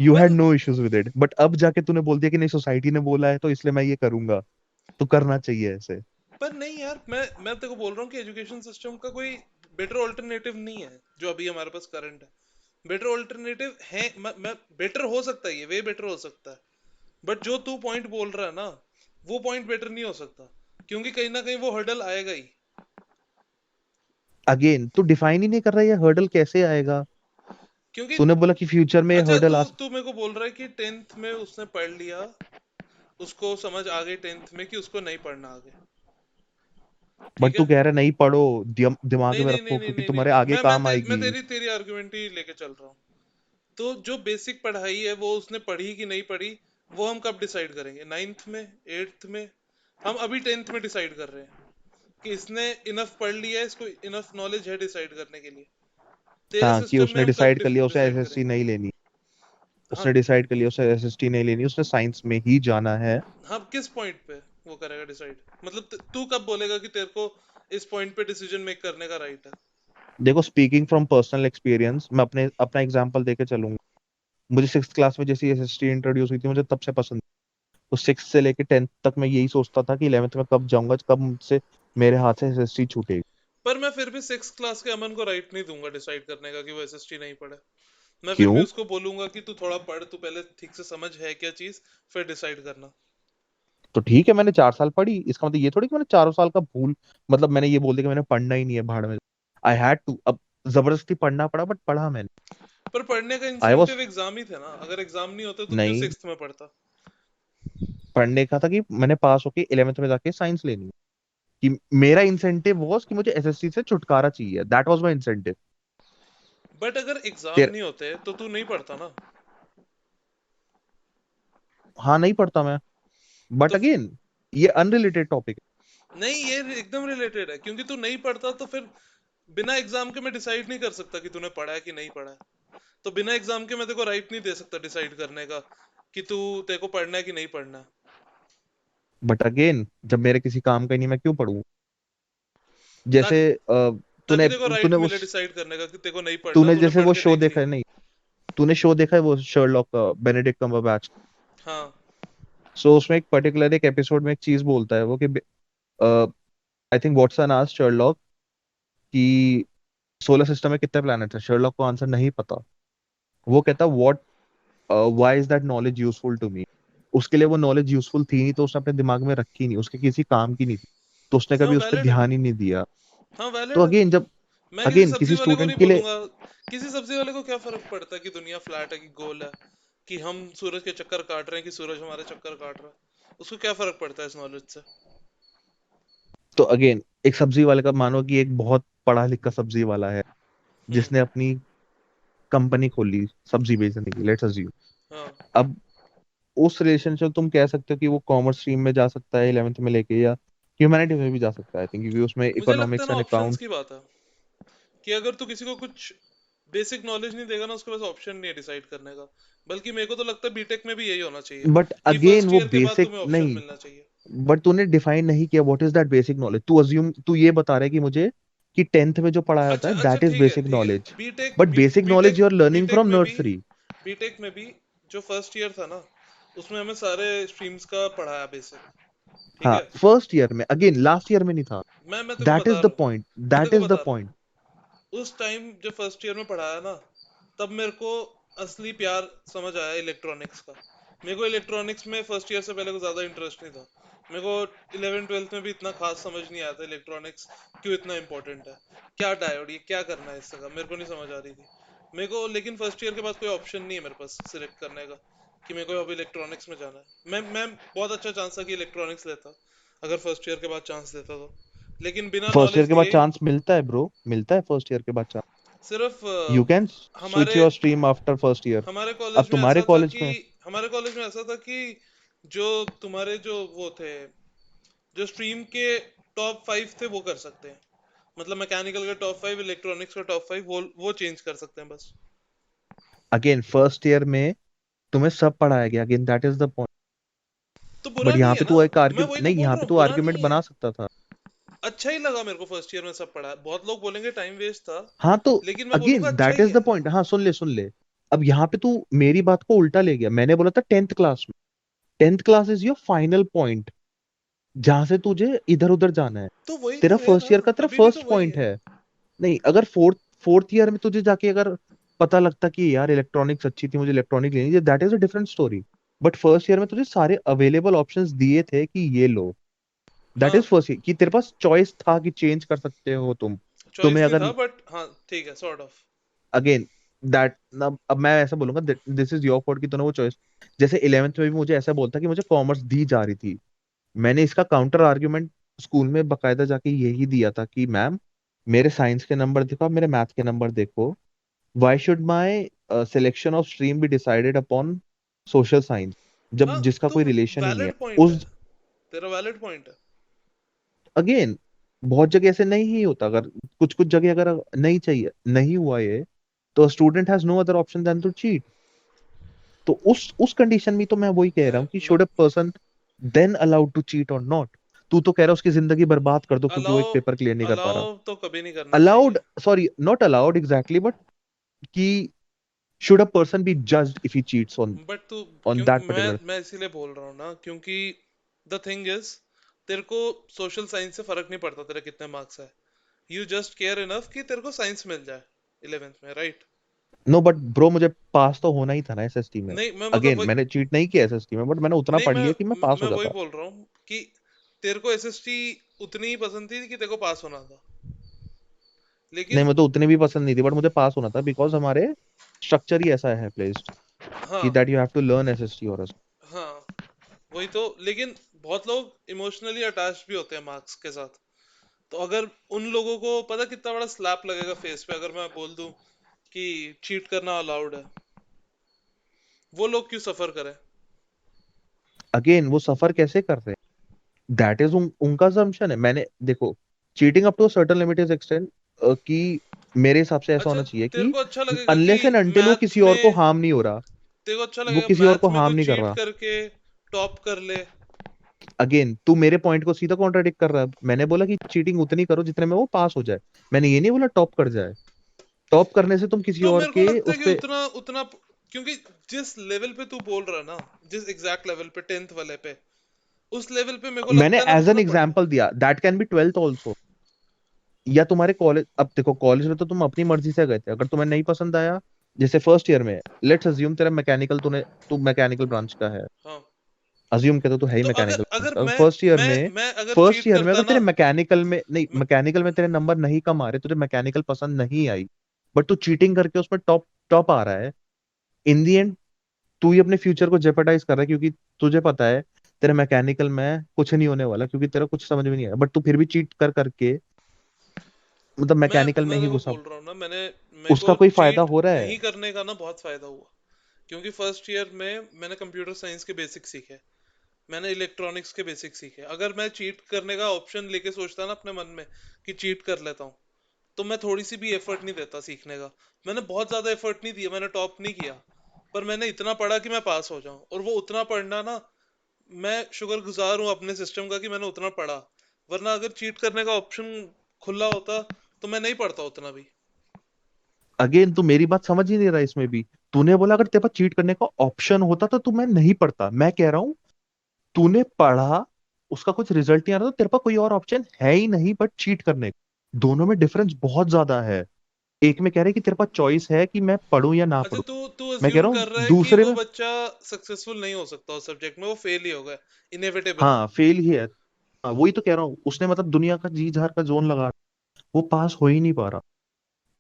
यू हैड पर no issues with it, but अब जाके तूने बोल दिया कि नहीं सोसाइटी ने बोला है तो इसलिए मैं ये करूंगा। तो करना चाहिए ऐसे। पर नहीं यार, मैं तेको बोल रहा हूँ कि एजुकेशन सिस्टम का कोई बेटर ऑल्टरनेटिव नहीं है जो अभी हमारे पास करंट है। बेटर ऑल्टरनेटिव है, मैं बेटर हो सकता है, ये वे बेटर हो सकता है, बट जो तू पॉइंट बोल रहा है ना, वो पॉइंट बेटर नहीं हो सकता, क्योंकि कहीं ना कहीं वो हर्डल आएगा ही। अगेन तू डिफाइन ही नहीं कर रहा है, ये हर्डल कैसे आएगा? क्योंकि तूने बोला कि फ्यूचर में अच्छा, हर्डल तू आ तू मेरे को बोल रहा है कि टेंथ में उसने पढ़ लिया, उसको समझ आ गई टेंथ में कि उसको नहीं पढ़ना आगे, बट ठीक तू है। कह रहा है नहीं पढ़ो, दिमाग नहीं में नहीं नहीं रखो नहीं क्योंकि नहीं नहीं तुम्हारे नहीं, आगे मैं काम मैं आएगी। तेरी तेरी आर्गुमेंट ही लेके चल रहा हूँ। तो जो बेसिक पढ़ाई है वो उसने पढ़ी कि नहीं पढ़ी, वो हम कब डिसाइड करेंगे? नाइन्थ में, एट्थ में? हम अभी टेंथ में डिसाइड कर रहे हैं कि इसने इनफ पढ़ लिया है, इसको इनफ नॉलेज है डिसाइड करने के लिए। तेरे हाँ, कि सिस्टम में उसने हम कब डिसाइड कर लिया उसे डिसाइड एसएससी करेंगे? नहीं लेनी, हाँ। उसने डिसाइड कर लिया उसे एसएसटी नहीं लेनी, उसने साइंस में ही जाना है। हाँ, किस पॉइंट पे वो करेगा डिसाइड? मतलब तू कब बोलेगा कि तेरे को इस पॉइंट पे डिसीजन मेक करने का राइट है? देखो, स्पीकिंग फ्रॉम पर्सनल एक्सपीरियंस, मैं अपना एग्जांपल देके चलूंगा। मुझे सिक्स क्लास में जैसी एसएसटी इंट्रोड्यूस हुई थी, मुझे तब से पसंद। तो सिक्स से लेके टेंथ तक मैं यही सोचता था कि इलेवेंथ में कब जाऊंगा, कब मुझसे मेरे हाथ से एसएसटी छूटेगी। पर मैं फिर भी सिक्स क्लास के अमन को राइट नहीं दूंगा डिसाइड करने का कि वो एसएसटी नहीं पढ़े। मैं फिर भी क्यों? उसको बोलूंगा कि तू थोड़ा पढ़, तू पहले ठीक से समझ है क्या चीज, फिर डिसाइड करना। तो ठीक है, मैंने 4 साल पढ़ी, इसका मतलब ये थोड़ी कि मैंने 4 साल का भूल, मतलब मैंने ये बोल दिया कि मैंने पढ़ना ही नहीं है, भाड़ में। आई हैड टू, अब जबरदस्ती पढ़ना पड़ा, बट पढ़ा मैंने। पर पढ़ने का आई वॉज, इंसेंटिव एग्जाम ही थे ना, अगर एग्जाम नहीं होते तो क्यों नहीं, सिक्स्थ में पढ़ता? पढ़ने का था कि मैंने पास होके इलेवेंथ में जाके साइंस लेनी है, कि मेरा इंसेंटिव वॉज कि मुझे एसएससी से छुटकारा चाहिए, that was my incentive. But अगर एग्जाम तेरे, नहीं होते तो तू नहीं पढ़ता ना। हाँ, नहीं पढ़ता मैं, बट तो अगेन ये अनरिलेटेड टॉपिक नहीं, ये एकदम रिलेटेड है, क्योंकि तू नहीं पढ़ता तो फिर बिना एग्जाम के मैं डिसाइड नहीं कर सकता कि तूने पढ़ा है कि नहीं पढ़ा है। तो बिना एग्जाम के मैं तेरे को राइट नहीं दे सकता डिसाइड करने का कि तू, तेरे को पढ़ना है कि नहीं पढ़ना है। है, बट अगेन जब मेरे किसी काम का ही नहीं, मैं क्यों पढ़ूं? जैसे ताकि ताकि तूने तेरे को राइट तूने मिले उस डिसाइड करने का कि तेरे को नहीं पढ़ना, तूने तूने जैसे पढ़ वो के शो देख देखा लिया। है, नहीं, तूने शो देखा है वो शर्लॉक का, बेनेडिक्ट कम्बरबैच। हाँ। सो उसमें एक पर्टिकुलर एक एपिसोड में एक चीज बोलता है वो कि I think Watson asked Sherlock कि सोलर सिस्टम में कितने प्लैनेट है। शर्लॉक को आंसर नहीं पता। वो कहता, what, why is that knowledge useful to me? उसके लिए वो नॉलेज यूजफुल थी नहीं, तो उसने अपने दिमाग में रखी नहीं, उसके किसी काम की नहीं थी, तो उसने हाँ, कभी उस पर वैलिड है। ध्यान ही नहीं दिया। हाँ, तो वैलिड है। अगेन जब, मैं किसी अगेन सब्जी किसी वाले को स्टूडेंट नहीं के लिए, बोलूंगा, किसी सब्जी वाले को क्या फर्क पड़ता है कि दुनिया फ्लैट है कि गोल है, कि हम सूरज के चक्कर काट रहे हैं कि सूरज हमारे चक्कर काट रहा है, उसको क्या फर्क पड़ता है इस नॉलेज से? तो अगेन एक सब्जी वाले का, मानो कि एक बहुत पढ़ा लिखा सब्जी वाला है हम्म। जिसने अपनी कंपनी खोली सब्जी बेचने की, लेट्स अज्यूम। हाँ। अब उस रिलेशनशिप तुम कह सकते हो कि वो कॉमर्स स्ट्रीम में जा सकता है इलेवेंथ में लेके, या ह्यूमैनिटी में भी जा सकता है, आई थिंक, क्योंकि उसमें मुझे लगता है इकोनॉमिक्स ना एंड ऑप्शंस अकाउंट। की बात है, कि अगर तू किसी को कुछ बेसिक नॉलेज नहीं देगा ना, उसके पास ऑप्शन नहीं है डिसाइड करने का। बल्कि मेरे को तो लगता है बीटेक में भी यही होना चाहिए बट कि अगेन फर्स्ट वो ईयर के बाद बेसिक तुम्हें ऑप्शन नहीं, मिलना चाहिए। बट तूने डिफाइन नहीं किया what is that basic knowledge. तू ये बता रहा है कि मुझे कि टेंथ में जो पढ़ाया होता अच्छा है अच्छा, दैट इज ठीक है बेसिक ठीक है। Knowledge, BTech but B, basic knowledge BTech you are learning BTech from में भी, नर्सरी। बीटेक में भी जो फर्स्ट ईयर था ना, उसमें हमें सारे स्ट्रीम्स का पढ़ाया बेसिक, ठीक हाँ, है। फर्स्ट ईयर में, अगेन लास्ट ईयर में नहीं था। मैं तेको दैट बता इज द रहा हूँ, पॉइंट, मैं दैट तेको इज द बता रहा पॉइंट। हूँ, उस टाइम जब फर्स्ट ईयर में पढ़ाया ना, तब मेरे को असली प्यार समझ आया इलेक्ट्रॉनिक्स का। मेरे को इलेक्ट्रॉनिक्स में फर्स्ट ईयर से पहले को ज़्यादा इंटरेस्ट नहीं था। मेरे को 11 ट्वेल्थ में भी इतना खास समझ नहीं आया था इलेक्ट्रॉनिक्स क्यों इतना इंपॉर्टेंट है, क्या डायोड, ये क्या करना है इसका, मेरे को नहीं समझ आ रही थी मेरे को। लेकिन फर्स्ट ईयर के बाद कोई ऑप्शन नहीं है मेरे पास सिलेक्ट करने का कि मेरे को अब इलेक्ट्रॉनिक्स में जाना है। मैं बहुत अच्छा चांस था कि इलेक्ट्रॉनिक्स लेता, अगर फर्स्ट ईयर के बाद चांस देता तो। लेकिन बिना फर्स्ट ईयर नॉलेज के बाद दिए, चांस मिलता है ब्रो, मिलता है फर्स्ट ईयर के बाद चांस। सिर्फ यू कैन स्विच हमारे your stream after first year. हमारे अब कॉलेज में तुम्हारे ऐसा था कॉलेज कि में, हमारे कॉलेज में ऐसा था कि जो तुम्हारे जो वो थे, जो स्ट्रीम के टॉप 5 थे वो कर सकते हैं। मतलब मैकेनिकल का टॉप 5, इलेक्ट्रॉनिक्स का टॉप 5, वो चेंज कर सकते हैं बस। अगेन फर्स्ट ईयर में तुम्हें सब पढ़ाया गया, again that is the point. तो बुरा बट नहीं यहाँ है पे ना, तू एक मैं आर्ग्यू वही तो नहीं, बोल यहाँ रहा पे हूँ, तू बुरा आर्ग्यूमेंट नहीं है। बना सकता था। अच्छा ही लगा मेरे को फर्स्ट ईयर में सब पढ़ा, बहुत लोग बोलेंगे टाइम वेस्ट था, हाँ, तो लेकिन मैं अगेन बोलूंगा अच्छा दैट ही इज द है। पॉइंट। हाँ, सुन ले सुन ले। अब यहाँ पे तू मेरी बात को उल्टा ले गया। मैंने बोला था टेंथ क्लास में, tenth class is your final point, जहां से तुझे इधर उधर जाना है। तो वही तेरा तो है फर्स्ट ना, ईयर का तेरा अभी भी तो फर्स्ट वही पॉइंट है। है। नहीं, अगर फोर्थ फोर्थ ईयर में तुझे जाके अगर पता लगता कि यार इलेक्ट्रॉनिक्स अच्छी थी, मुझे इलेक्ट्रॉनिक लेनी है, that is a different story. But first year में तुझे सारे अवेलेबल ऑप्शंस दिए थे कि ये लो। दैट हाँ, इज फर्स्ट ईयर कि तेरे पास चॉइस था कि चेंज कर सकते हो तुम। तुम्हें चॉइस नहीं अगर था बट हाँ ठीक है, सॉर्ट ऑफ। अगेन दैट, अब मैं ऐसा बोलूंगा, दिस इज योर फॉल्ट कि तूने वो चॉइस। जैसे 11th में भी मुझे ऐसा बोलता कि मुझे कॉमर्स दी जा रही थी, मैंने इसका काउंटर आर्ग्यूमेंट स्कूल में बकायदा जाके यही दिया था कि मैम, मेरे साइंस के नंबर देखो, आप मेरे मैथ के नंबर देखो, why should my selection of stream be decided upon social science, जब हाँ, जिसका तो कोई रिलेशन ही नहीं है वैलिड पॉइंट है, उस। तेरा वैलिड पॉइंट है। अगेन बहुत जगह ऐसे नहीं ही होता, अगर कुछ कुछ जगह अगर नहीं चाहिए, नहीं हुआ ये, तो student has no other option then to cheat. तो उस कंडीशन में तो मैं वही कह रहा मैं हूँ कि मैं should a person then allowed to cheat और नॉट। तू तो कह रहा है उसकी जिंदगी बर्बाद कर दो क्योंकि वो अलाउ एक पेपर क्लियर नहीं कर पा रहा। अलाउ तो कभी नहीं करना चाहिए। Allowed, sorry not allowed exactly, but कि should a person be judged if he cheats on but तू, ऑन क्यों, दैट मैं पर्टिकुलर। मैं इसीलिए बोल रहा हूँ ना, क्योंकि द थिंग इज, तेरे को सोशल साइंस से फर्क नहीं पड़ता तेरे कितने मार्क्स है। यू जस्ट केयर इनफ कि तेरे को साइंस मिल जाए 11th में, राइट? नो बट ब्रो, मुझे पास तो होना ही था ना एसएसटी में। नहीं, मैं मतलब अगेन वही, मैंने चीट नहीं किया एसएसटी में, बट मैंने उतना नहीं, पढ़ लिया कि मैं पास मैं हो वही जाता। बोल रहा हूँ कि तेरे को एसएसटी उतनी ही पसंद थी कि तेरे को पास होना था, नहीं, लेकिन मुझे उतनी भी पसंद नहीं थी, बट मुझे पास होना था बिकॉज हमारे स्ट्रक्चर ही ऐसा है प्लेस्ड कि हाँ, that you have to learn SST और हाँ, वही तो। लेकिन बहुत लोग इमोशनली अटैच भी होते हैं मार्क्स के साथ। तो अगर उन लोगों को पता कितना बड़ा स्लैप लगेगा फेस पे अगर मैं बोल दूं कि चीट करना अलाउड है, वो लोग क्यों सफर करें? अगेन वो सफर कैसे कर रहे हैं, दैट इज उनका assumption है। मैंने देखो, cheating up to certain limited extent कि मेरे हिसाब से ऐसा अच्छा, होना चाहिए तेरे कि को अच्छा लगेगा कि अनलेस एंड अनटिल वो मैथ किसी और को में हार्म नहीं हो रहा, तेरे को अच्छा वो लगेगा किसी और को मैथ में हार्म कोई नहीं कर चीट रहा। करके टॉप कर ले? अगेन तू मेरे पॉइंट को सीधा कॉन्ट्राडिक्ट कर रहा है। मैंने बोला कि चीटिंग उतनी करो जितने में वो पास हो जाए, मैंने ये नहीं बोला टॉप कर जाए। टॉप करने से तुम किसी तो और मेरे को के लगता है उस कि पे। उतना उतना, क्योंकि जिस लेवल पे तू बोल रहा है ना, जिस एग्जैक्ट लेवल पे 10th वाले पे, उस लेवल पे मेरे को मैंने लगता है ना एज एन उतना पढ़ना। एग्जाम्पल दिया, that can be twelfth also. या तुम्हारे कॉलेज, अब देखो कॉलेज में तो तुम अपनी मर्जी से गए थे, अगर तुम्हें नहीं पसंद आया, जैसे फर्स्ट ईयर में लेट्स अज्यूम तेरा मैकेनिकल, तू मैकेनिकल ब्रांच का है, हाँ, अज्यूम के तो है ही तो मैकेनिकल अगर ब्रांच अगर का, मैं फर्स्ट ईयर मैं में, मैं अगर फर्स्ट चीट ईयर में करता अगर तेरे ना, मैकेनिकल में नहीं, मैं, मैकेनिकल में तेरे नंबर नहीं कम आ रहे, तुझे मैकेनिकल पसंद नहीं आई, बट तू चीटिंग करके उसमें टॉप टॉप आ रहा है, इन दी एंड तू ही अपने फ्यूचर को जेपरडाइज कर रहा है, क्योंकि तुझे पता है तेरे मैकेनिकल में कुछ नहीं होने वाला, क्योंकि तेरा कुछ समझ में नहीं आया, बट तू फिर भी चीट कर करके मतलब मैकेनिकल में मैं ही देखो घुसा, बोल रहा हूँ ना, मैंने, मेरे उसका को कोई फायदा चीट हो रहा है। नहीं करने का ना बहुत फायदा हुआ। क्योंकि फर्स्ट ईयर में मैंने कंप्यूटर साइंस के बेसिक सीखे, मैंने इलेक्ट्रॉनिक्स के बेसिक सीखे। अगर मैं चीट करने का ऑप्शन लेके सोचता ना अपने मन में कि चीट कर लेता हूँ, तो मैं थोड़ी सी भी एफर्ट नहीं देता सीखने का। मैंने बहुत ज्यादा एफर्ट नहीं दिया, मैंने टॉप नहीं किया, पर मैंने इतना पढ़ा कि मैं पास हो जाऊं। और वो उतना पढ़ना ना, मैं शुक्रगुजार हूँ अपने सिस्टम का कि मैंने उतना पढ़ा। वरना अगर चीट करने का ऑप्शन खुला होता तो मैं नहीं पढ़ता उतना भी। अगेन तू मेरी बात समझ ही नहीं रहा इसमें भी। तूने बोला अगर तेरे पास चीट करने का ऑप्शन होता तो तू मैं नहीं पढ़ता, मैं कह रहा हूँ तूने पढ़ा, उसका कुछ रिजल्ट नहीं आ रहा, तो तेरे पास कोई और ऑप्शन है ही नहीं बट चीट करने का। दोनों में डिफरेंस बहुत ज्यादा है। एक में कह रहे हैं कि तेरे पास चॉइस है कि मैं पढ़ूं या ना अच्छा, पढ़ूं, तू तू मैं कह अज्यूम रहा हूँ कर रहा है कि दूसरे वो में। बच्चा सक्सेसफुल नहीं हो सकता उस सब्जेक्ट में, वो फेल ही होगा, इनएविटेबल है। हाँ फेल ही है। हाँ, वही तो कह रहा हूँ, उसने मतलब दुनिया का जी झार का जोन लगा, वो पास हो ही नहीं पा रहा।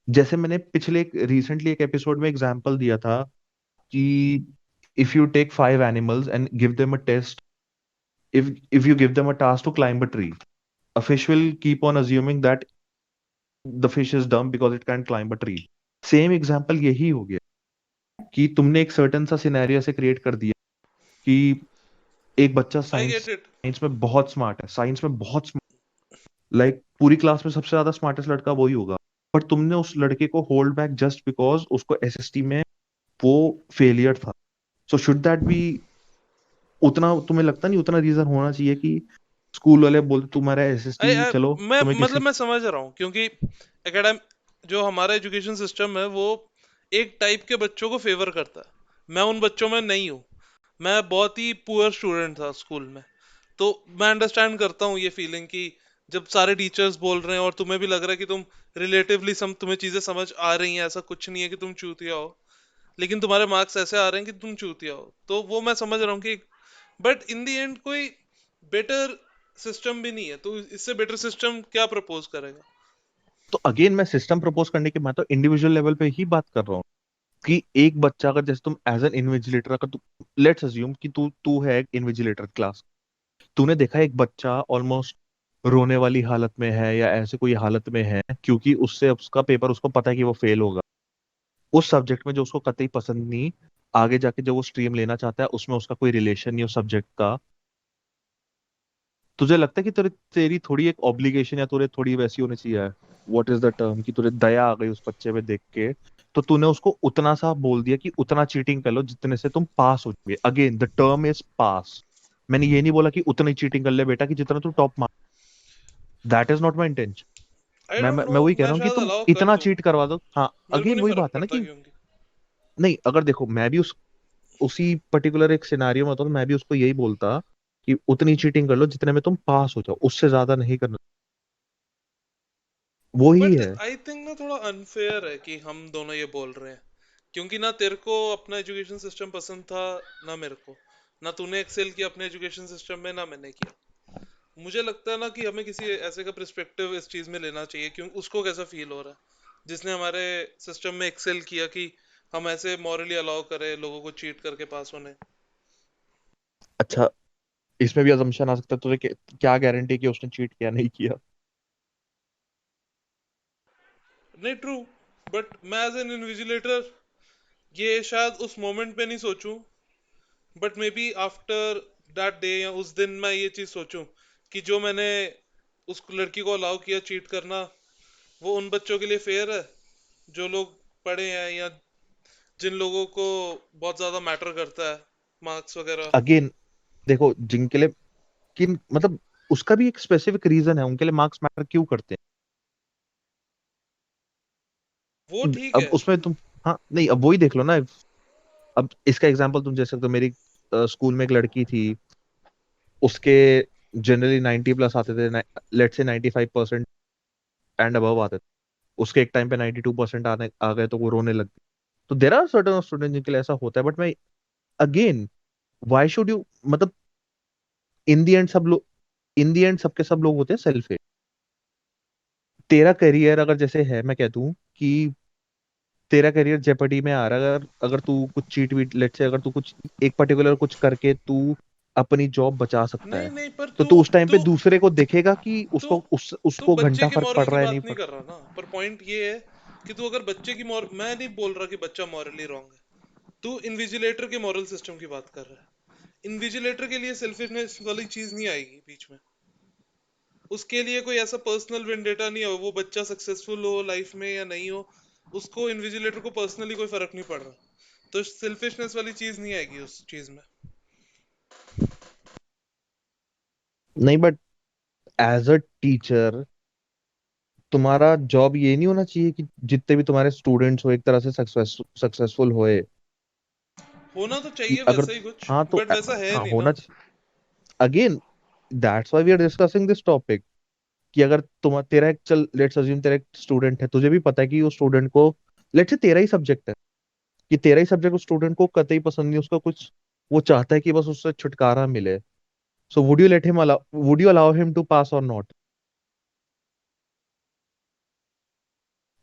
जैसे मैंने पिछले रिसेंटली एक एपिसोड में एग्जांपल दिया था कि if you take 5 animals and give them a test, if you give them a task to climb a tree, a fish will keep on assuming that the fish is dumb because it can't climb a tree. Same example यही हो गया कि तुमने एक सर्टेन सा सिनेरियो से क्रिएट कर दिया कि एक बच्चा आई साइंस गेट इट। साइंस में बहुत स्मार्ट है, साइंस में बहुत स्मार्ट, लाइक पूरी क्लास में सबसे ज्यादा स्मार्टेस्ट लड़का वही होगा, बट तुमने उस लड़के को होल्ड बैक जस्ट बिकॉज उसको एसएसटी में वो फेलियर था। सो शुड दैट बी, उतना तुम्हें लगता नहीं उतना रीजन होना चाहिए कि स्कूल वाले बोलते तुम्हारा एसएसटी चलो मैं तुम्हें मतलब किसी। मैं समझ रहा हूँ, क्योंकि एकेडम जो हमारा एजुकेशन सिस्टम है वो एक टाइप के बच्चों को फेवर करता है। मैं उन बच्चों में नहीं हूँ, मैं बहुत ही पुअर स्टूडेंट था स्कूल में। तो मैं अंडरस्टैंड करता हूँ ये फीलिंग कि जब सारे टीचर्स बोल रहे हैं और तुम्हें भी लग रहा है कि तुम रिलेटिवली तुम्हें चीजें समझ आ रही हैं, ऐसा कुछ नहीं है कि तुम चूतिया हो, लेकिन तुम्हारे मार्क्स ऐसे आ रहे हैं कि तुम चूतिया हो, तो वो मैं समझ रहा हूँ कि, बट इन द एंड कोई बेटर सिस्टम भी नहीं है, तो इससे बेटर सिस्टम क्या प्रपोज करेगा? तो अगेन मैं सिस्टम प्रपोज करने की, मैं तो इंडिविजुअल लेवल पे ही बात कर रहा हूँ कि एक बच्चा अगर, जैसे तुम एज एन इन्विजिलेटर, अगर तू, लेट्स अज्यूम कि तू तू है एक इन्विजिलेटर क्लास, तूने देखा एक बच्चा ऑलमोस्ट रोने वाली हालत में है या ऐसे कोई हालत में है, क्योंकि उससे उसका पेपर, उसको पता है कि वो फेल होगा उस सब्जेक्ट में जो उसको कतई पसंद नहीं, आगे जाके जो वो स्ट्रीम लेना चाहता है उसमें उसका कोई रिलेशन नहीं उस सब्जेक्ट का। तुझे लगता है कि तेरी थोड़ी एक ऑब्लिगेशन या तुझे थोड़ी वैसी होनी चाहिए, व्हाट इज द टर्म, कि तुझे दया आ गई उस बच्चे पे देख के, तो तूने उसको उतना सा बोल दिया कि उतना चीटिंग कर लो जितने से तुम पास हो जाओगे। Again the term is pass. मैंने ये नहीं बोला कि उतनी चीटिंग कर ले बेटा कि जितना तू टॉप मार, that is not my intention. I मैं डोंट मैं नो, मैं वही कह मैं रहा हूँ कि शायद तुम अलाउ कर इतना दूं, चीट करवा दो। हाँ, मेरे को अगेन नहीं वही फर्क बात है ना पड़ता कि क्यों होंगी। नहीं, अगर देखो मैं भी उस उसी पर्टिकुलर एक सिनारियो में होता तो मैं भी उसको यही बोलता कि उतनी चीटिंग कर लो जितने में तुम पास हो जाओ, उससे ज्यादा नहीं करना। वो ही बट है। आई थिंक ना थोड़ा अनफेयर है कि हम दोनों ये बोल रहे हैं, क्योंकि ना तेरे को अपना एजुकेशन सिस्टम पसंद था, ना मेरे को, ना तूने एक्सेल किया अपने एजुकेशन सिस्टम में, ना मैंने किया। मुझे लगता है ना कि हमें किसी ऐसे का पर्सपेक्टिव इस चीज में लेना चाहिए, क्योंकि उसको कैसा फील हो रहा है जिसने हमारे सिस्टम में एक्सेल किया, कि हम ऐसे मॉरली अलाउ करें लोगों को चीट करके पास होने। अच्छा, इसमें भी अजम्पशन आ सकता है तुझे, क्या गारंटी कि उसने चीट किया नहीं किया। नहीं, ट्रू, बट मैं एज एन इन्विजिलेटर ये शायद उस मोमेंट पे नहीं सोचूं, but may be after that day या उस दिन मैं ये चीज सोचूं कि जो मैंने उस लड़की को अलाउ किया चीट करना, वो उन बच्चों के लिए फेयर है जो लोग पढ़े हैं, या जिन लोगों को बहुत ज्यादा मैटर करता है मार्क्स वगैरह। अगेन देखो, जिनके लिए, किन मतलब, उसका भी एक स्पेसिफिक रीजन है उनके लिए मार्क्स मैटर क्यों करते वो हैं। ठीक अब है। उसमें तुम, हाँ नहीं, अब वही देख लो ना। अब इसका एग्जांपल तुम दे सकते हो, मेरी स्कूल में एक लड़की थी, उसके जनरली 90 प्लस आते थे, लेट से 95% एंड अबव आते थे। उसके एक टाइम पे 92% आने आ गए तो वो रोने लग गई। तो देर आर सर्टेन स्टूडेंट जिनके लिए ऐसा होता है, बट मैं अगेन, व्हाई शुड यू, मतलब इन दी एंड सब लोग, इन दी एंड सबके सब लोग होते हैं सेल्फिश। तेरा करियर अगर जैसे है, मैं कह दूं कि तेरा करियर जेपटी में आ रहा है, अगर अगर तू कुछ चीट वीट, लेट से अगर तू कुछ एक पर्टिकुलर कुछ करके तू अपनी जॉब बचा सकता नहीं है, नहीं, पर तो तू तू उस टाइम पे तू दूसरे को देखेगा कि तू तू उसको बच्चे घंटा की फर्क मॉरल पड़ की रहा है नहीं बात नहीं पड़। कर रहा ना, पर पॉइंट ये है कि तू अगर बच्चे की मैं नहीं बोल रहा कि बच्चा मॉरली रॉन्ग है, तू इन्विजिलेटर के मॉरल सिस्टम की बात कर रहा है। इन्विजिलेटर के लिए सेल्फिशनेस वाली चीज नहीं आएगी बीच में, उसके लिए कोई ऐसा पर्सनल वेंडेटा नहीं हो, वो बच्चा सक्सेसफुल हो लाइफ में या नहीं हो, उसको इन्विजिलेटर को पर्सनली कोई फर्क नहीं पड़ रहा, तो सेल्फिशनेस वाली चीज नहीं आएगी उस चीज में। नहीं, बट एज अ टीचर तुम्हारा जॉब ये नहीं होना चाहिए कि जितने भी तुम्हारे स्टूडेंट्स हो एक तरह से सक्सेसफुल होए। होना तो कि चाहिए अगर, वैसा ही कुछ, हाँ तो बट वैसा है हाँ नहीं होना ना। चाहिए। Again that's why we are discussing this topic, कि अगर तुम, तेरा एक, चल लेट्स अज्यूम तेरा एक स्टूडेंट है, तुझे भी पता है कि वो स्टूडेंट को, लेट्स से तेरा ही सब्जेक्ट है, कि तेरा ही सब्जेक्ट उस स्टूडेंट को कतई पसंद नहीं, उसका कुछ, वो चाहता है कि बस उससे छुटकारा मिले। So would you allow him to pass or not?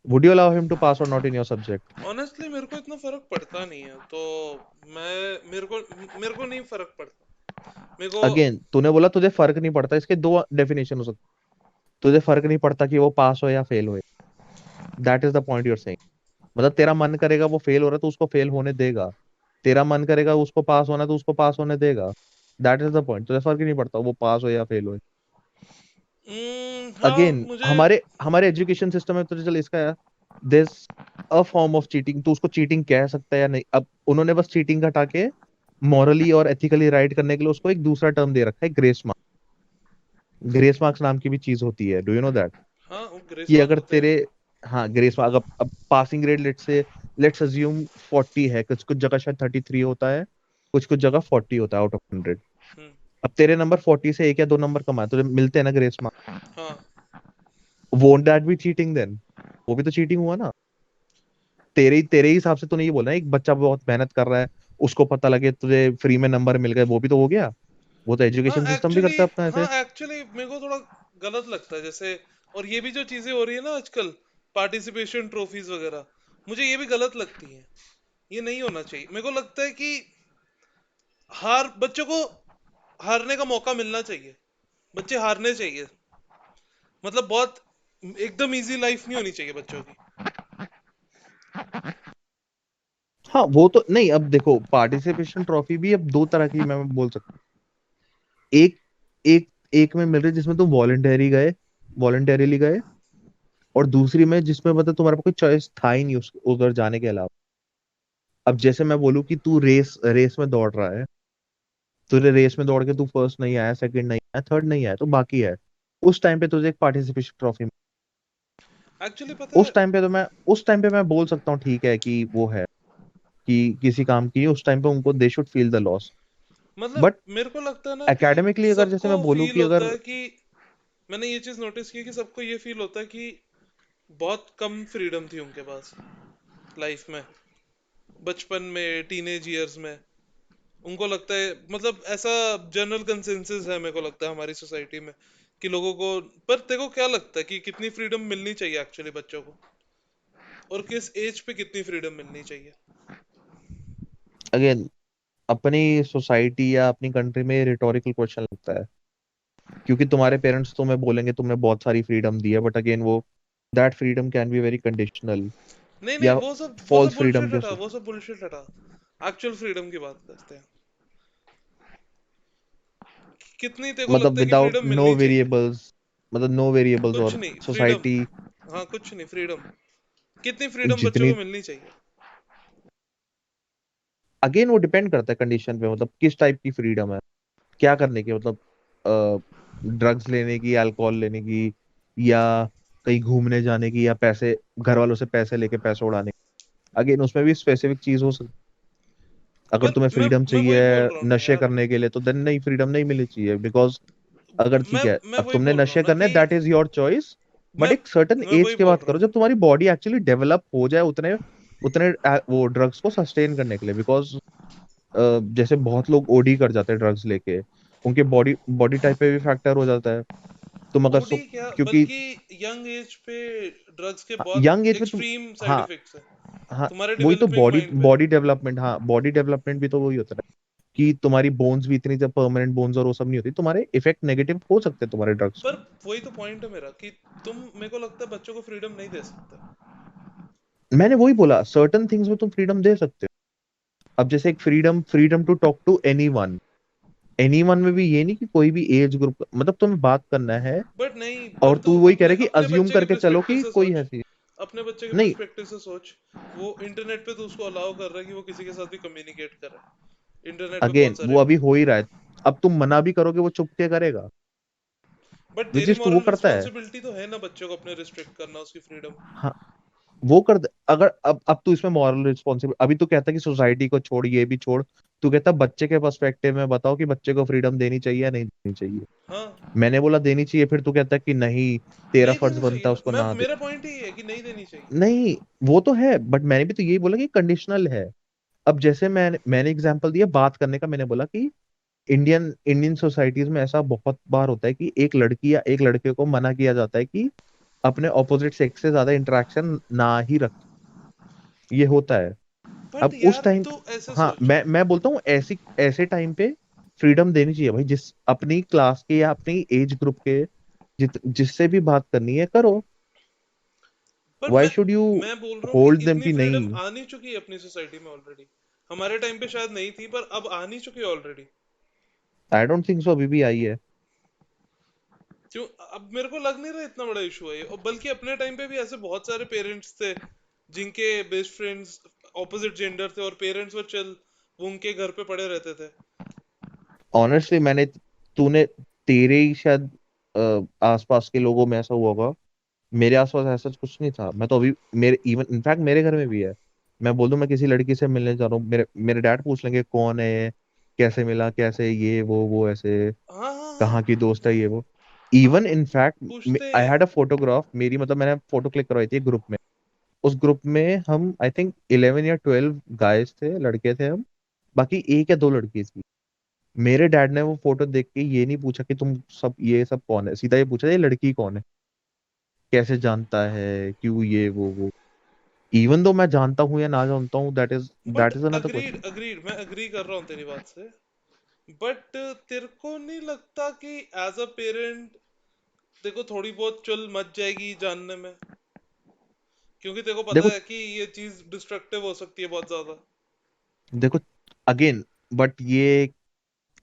Would you allow him to pass or not in your subject? Honestly मेरे को इतना फर्क पड़ता नहीं है, तो मैं मेरे को नहीं फर्क पड़ता मेरे को। अगेन तूने बोला तुझे फर्क नहीं पड़ता, इसके दो डेफिनेशन हो सकते। तुझे फर्क नहीं पड़ता कि वो पास हो या फेल हो, that is the point you're saying. मतलब तेरा मन करेगा वो फेल हो रहा है तो उसको फेल होने देगा, तेरा मन करेगा उसको पास होना है तो उसको पास होने देगा। दैट इज द पॉइंट, तुझे फर्क ही नहीं पड़ता वो पास हो या फेल हो। हाँ अगेन मुझे। हमारे हमारे एजुकेशन सिस्टम में तो चल इसका, this a form of cheating, तो उसको चीटिंग कह सकता है या नहीं। अब उन्होंने बस चीटिंग हटा के मॉरली और एथिकली राइट करने के लिए उसको एक दूसरा टर्म दे रखा है, ग्रेस मार्क्स। ग्रेस मार्क्स नाम की भी चीज होती है, डू यू नो दैट? हाँ, वो ग्रेस कि मार्क अगर होते हैं। तेरे, हाँ ग्रेस मार्क, अब पासिंग ग्रेड लेट्स अज्यूम 40 है, कुछ कुछ जगह शायद 33 होता है, कुछ कुछ जगह 40 होता है आउट ऑफ 100। हम्म। अब तेरे नंबर 40 से एक या दो नंबर कम आए तो मिलते हैं ना ग्रेस मार्क। हाँ won't that be cheating then? वो भी तो चीटिंग हुआ ना। तेरे ही हिसाब से तूने ये बोला है, एक बच्चा बहुत मेहनत कर रहा है, उसको पता लगे तुझे फ्री में नंबर मिल गए, वो भी तो हो गया। वो तो हाँ एजुकेशन सिस्टम भी एक्चुअली, करता है अपना हाँ ऐसे। एक्चुअली मेरे को थोड़ा गलत लगता है जैसे, और ये भी जो चीजें हो रही है ना आजकल, पार्टिसिपेशन ट्रॉफीज वगैरह, मुझे ये भी गलत लगती हैं। ये नहीं होना चाहिए। मेरे को लगता है कि हार बच्चों को हारने का मौका मिलना चाहिए। बच्चे हारने चाहिए। मतलब बहुत एकदम इजी लाइफ नहीं होनी चाहिए बच्चों की। हाँ वो तो नहीं, अब देखो पार्टिसिपेशन ट्रॉफी भी अब दो तरह की मैं बोल सकता हूँ। एक एक एक में मिल रही है जिसमें तुम वॉलंटरीली गए, और दूसरी में जिसमें मतलब तुम्हारे पास कोई चॉइस था ही नहीं उधर जाने के अलावा। अब जैसे मैं बोलूँ कि तू रेस रेस में दौड़ रहा है, तुझे रेस में दौड़ के तू फर्स्ट नहीं आया, सेकंड नहीं आया, थर्ड नहीं आया, तो बाकी है, उस टाइम पे तुझे एक पार्टिसिपेशन ट्रॉफी। एक्चुअली पता है, उस टाइम पे मैं बोल सकता हूँ ठीक है कि वो है कि किसी काम की, उस टाइम पे उनको they should feel the loss. मतलब बट मेरे को लगता है ना कि एकेडमिकली अगर जैसे सबको मैं बोलूँ फील कि होता अगर है कि, मैंने ये चीज नोटिस की कि सबको ये फील होता है कि बहुत कम फ्रीडम थी उनके पास लाइफ में, बचपन में, टीनेज ईयर्स में। उनको लगता है, मतलब ऐसा जनरल कंसेंसस है मेरे को लगता है हमारी सोसाइटी में कि लोगों को। पर तेरे को क्या लगता है कि कितनी फ्रीडम मिलनी चाहिए एक्चुअली बच्चों को, और किस एज पे कितनी फ्रीडम मिलनी चाहिए? अगेन अपनी सोसाइटी या अपनी कंट्री में रिटोरिकल क्वेश्चन लगता है, क्योंकि तुम्हारे पेरेंट्स तुम्हें बोलेंगे तुमने बहुत सारी फ्रीडम दी है, बट अगेन वो that freedom can be very conditional, नहीं नहीं, या वो सब फॉल्स फ्रीडम बुलशिट भी हो हटा, सकती। वो सब बुलशिट हटा। एक्चुअल फ्रीडम की बात करते हैं। कितनी तेरे को मतलब लगता है कि विदाउट फ्रीडम नो मिलनी चाहिए? वेरिएबल्स, मतलब नो वेरिएबल्स कुछ और नहीं फ्रीडम। सोसाइटी। हाँ कुछ नहीं फ्रीडम। कितनी फ्रीडम बच्चों जितनी, को मिलनी चाहिए? अगेन वो डिपेंड करता है कंडीशन पे, मतलब किस टाइप की फ्रीडम है, क्या करने की, मतलब ड्रग्स लेने की, अल्कोहल लेने की, या कहीं घूमने जाने की, या पैसे घर वालों से पैसे लेके पैसे उड़ाने की। अगेन उसमें भी स्पेसिफिक चीज हो सकती। अगर पर तुम्हें मैं फ्रीडम मैं चाहिए वही बोल रहा हूँ ना नशे यार। करने के लिए, तो देन नहीं, फ्रीडम नहीं मिलनी चाहिए, बिकॉज अगर मैं ठीक है मैं अब वही तुमने बोल रहा हूँ नशे ना करने, कि that is your choice. But मैं एक सर्टन मैं एज वही के बोल बात रहा करो हूँ। जब तुम्हारी बॉडी एक्चुअली डेवलप हो जाए उतने उतने वो ड्रग्स को सस्टेन करने के लिए, बिकॉज जैसे बहुत लोग ओडी कर जाते हैं ड्रग्स लेके, उनके बॉडी बॉडी टाइप पे भी फैक्टर हो जाता है। तुम अगर ओडी क्या, क्योंकि बल्कि यंग एज पे ड्रग्स के बहुत यंग एज में तुम, एक्सट्रीम साइड हाँ इफेक्ट्स है हाँ, तुम्हारे वही तो डेवलपिंग बॉडी माइंड पे। बॉडी डेवलपमेंट, हाँ बॉडी डेवलपमेंट भी तो वही होता है कि तुम्हारी बोन्स भी इतनी जब परमानेंट बोन्स और वो सब नहीं होती, तुम्हारे इफेक्ट नेगेटिव हो सकते हैं तुम्हारे ड्रग्स। पर वही तो पॉइंट है मेरा कि तुम, मेरे को लगता है बच्चों को फ्रीडम नहीं दे सकते। मैंने वही बोला, सर्टन थिंग्स में तुम फ्रीडम दे सकते हो। अब जैसे एक freedom freedom to talk to anyone में भी ये नहीं कि कोई भी एज ग्रुप, मतलब तुम्हें बात करना है। बट नहीं, पर और तू तू वही कह अपने रहा है कि अपने अज्यूम बच्चे के करके चलो पर्सपेक्टिव कि से कोई सोच। ऐसी अपने बच्चे के नहीं। पर्सपेक्टिव से सोच। वो इंटरनेट पे तो उसको अलाउ कर रहा है कि वो किसी के साथ भी कम्युनिकेट करे। इंटरनेट पे अगेन बहुत सारे वो अभी लोग हो हैं। ही रहा है, अब तुम मना भी करोगे वो चुप के करेगा, बट विच तेरी इज वो मॉरल करता है। रिस्पॉन्सिबिलिटी तो है ना बच्चों को अपने रिस्ट्रिक्ट करना, उसकी फ्रीडम। हाँ वो कर दे, अगर अब तू इसमें मॉरल रिस्पॉन्सिबिलिटी, अभी तू कहता है कि सोसाइटी को छोड़, ये भी छोड़, तू कहता बच्चे के पर्सपेक्टिव में बताओ कि बच्चे को फ्रीडम देनी चाहिए या नहीं देनी चाहिए। हाँ, मैंने बोला देनी चाहिए, फिर तू कहता है कि नहीं, तेरा नहीं फर्ज देनी चाहिए बनता है ना। उसको मैं, ना दे। मेरा पॉइंट ही है कि नहीं देनी चाहिए। नहीं वो तो है, बट मैंने भी तो यही बोला कि कंडीशनल है। अब जैसे मैंने एग्जांपल दिया बात करने का, मैंने बोला कि इंडियन इंडियन सोसाइटीज में ऐसा बहुत बार होता है कि एक लड़की या एक लड़के को मना किया जाता है कि अपने ऑपोजिट सेक्स से ज्यादा इंटरेक्शन ना ही रख। ये होता है। बट अब उस यार टाइम, तू ऐसे हाँ सोच। मैं बोलता हूँ ऐसी ऐसे टाइम पे फ्रीडम देनी चाहिए भाई, जिस अपनी क्लास के या अपनी एज ग्रुप के जिससे भी बात करनी है करो। पर व्हाई मैं शुड यू मैं बोल रहा हूँ कि होल्ड देम इतनी कि फ्रीडम नहीं? आनी चुकी है अपनी सोसाइटी में ऑलरेडी। हमारे टाइम पे शायद नहीं थी, पर अब आनी चुकी है already. I don't think so अभी भी आई है। क्यों? अब मेरे को लग नहीं रहा इतना बड़ा इशू है ये। और बल्कि अपने टाइम पे भी ऐसे बहुत सारे पेरेंट्स थे जिनके बेस्ट फ्रेंड्स ऑपोजिट जेंडर थे, और पेरेंट्स वर चिल, वो उनके घर पे पड़े रहते थे। ऑनेस्टली मैंने, तूने, तेरे ही शायद आसपास के लोगों में ऐसा हुआ होगा। मेरे आसपास ऐसा कुछ नहीं था, मैं तो अभी, मेरे इवन इनफैक्ट मेरे घर में भी है। मैं बोल दूं मैं किसी लड़की से मिलने जा रहा हूँ, मेरे मेरे डैड पूछ लेंगे कौन है, कैसे मिला, कैसे ये वो ऐसे, हाँ हाँ हाँ। कहाँ की दोस्त है ये वो। इवन इन फैक्ट पूछते आई हैं। हैड अ फोटोग्राफ मेरी, मतलब मैंने फोटो क्लिक करवाई थी ग्रुप में। उस ग्रुप में हम आई थिंक 11 या 12 गाइस थे, लड़के थे हम, बाकी एक या दो लड़की थी। मेरे डैड ने वो फोटो देख के ये नहीं पूछा कि तुम सब ये सब कौन है, सीधा ये पूछा ये लड़की कौन है, कैसे जानता है, क्यों, ये वो। इवन दो मैं जानता हूँ या ना जानता हूँ, but that is another agreed, question. Agreed, मैं अग्री कर रहा हूँ तेरी बात से। बट तेरे को नहीं लगता कि एज अ पेरेंट देखो थोड़ी बहुत चुल मच जाएगी जानने में, क्योंकि तेरे को पता देखो है कि ये चीज डिस्ट्रक्टिव हो सकती है बहुत ज्यादा। देखो अगेन, बट ये एक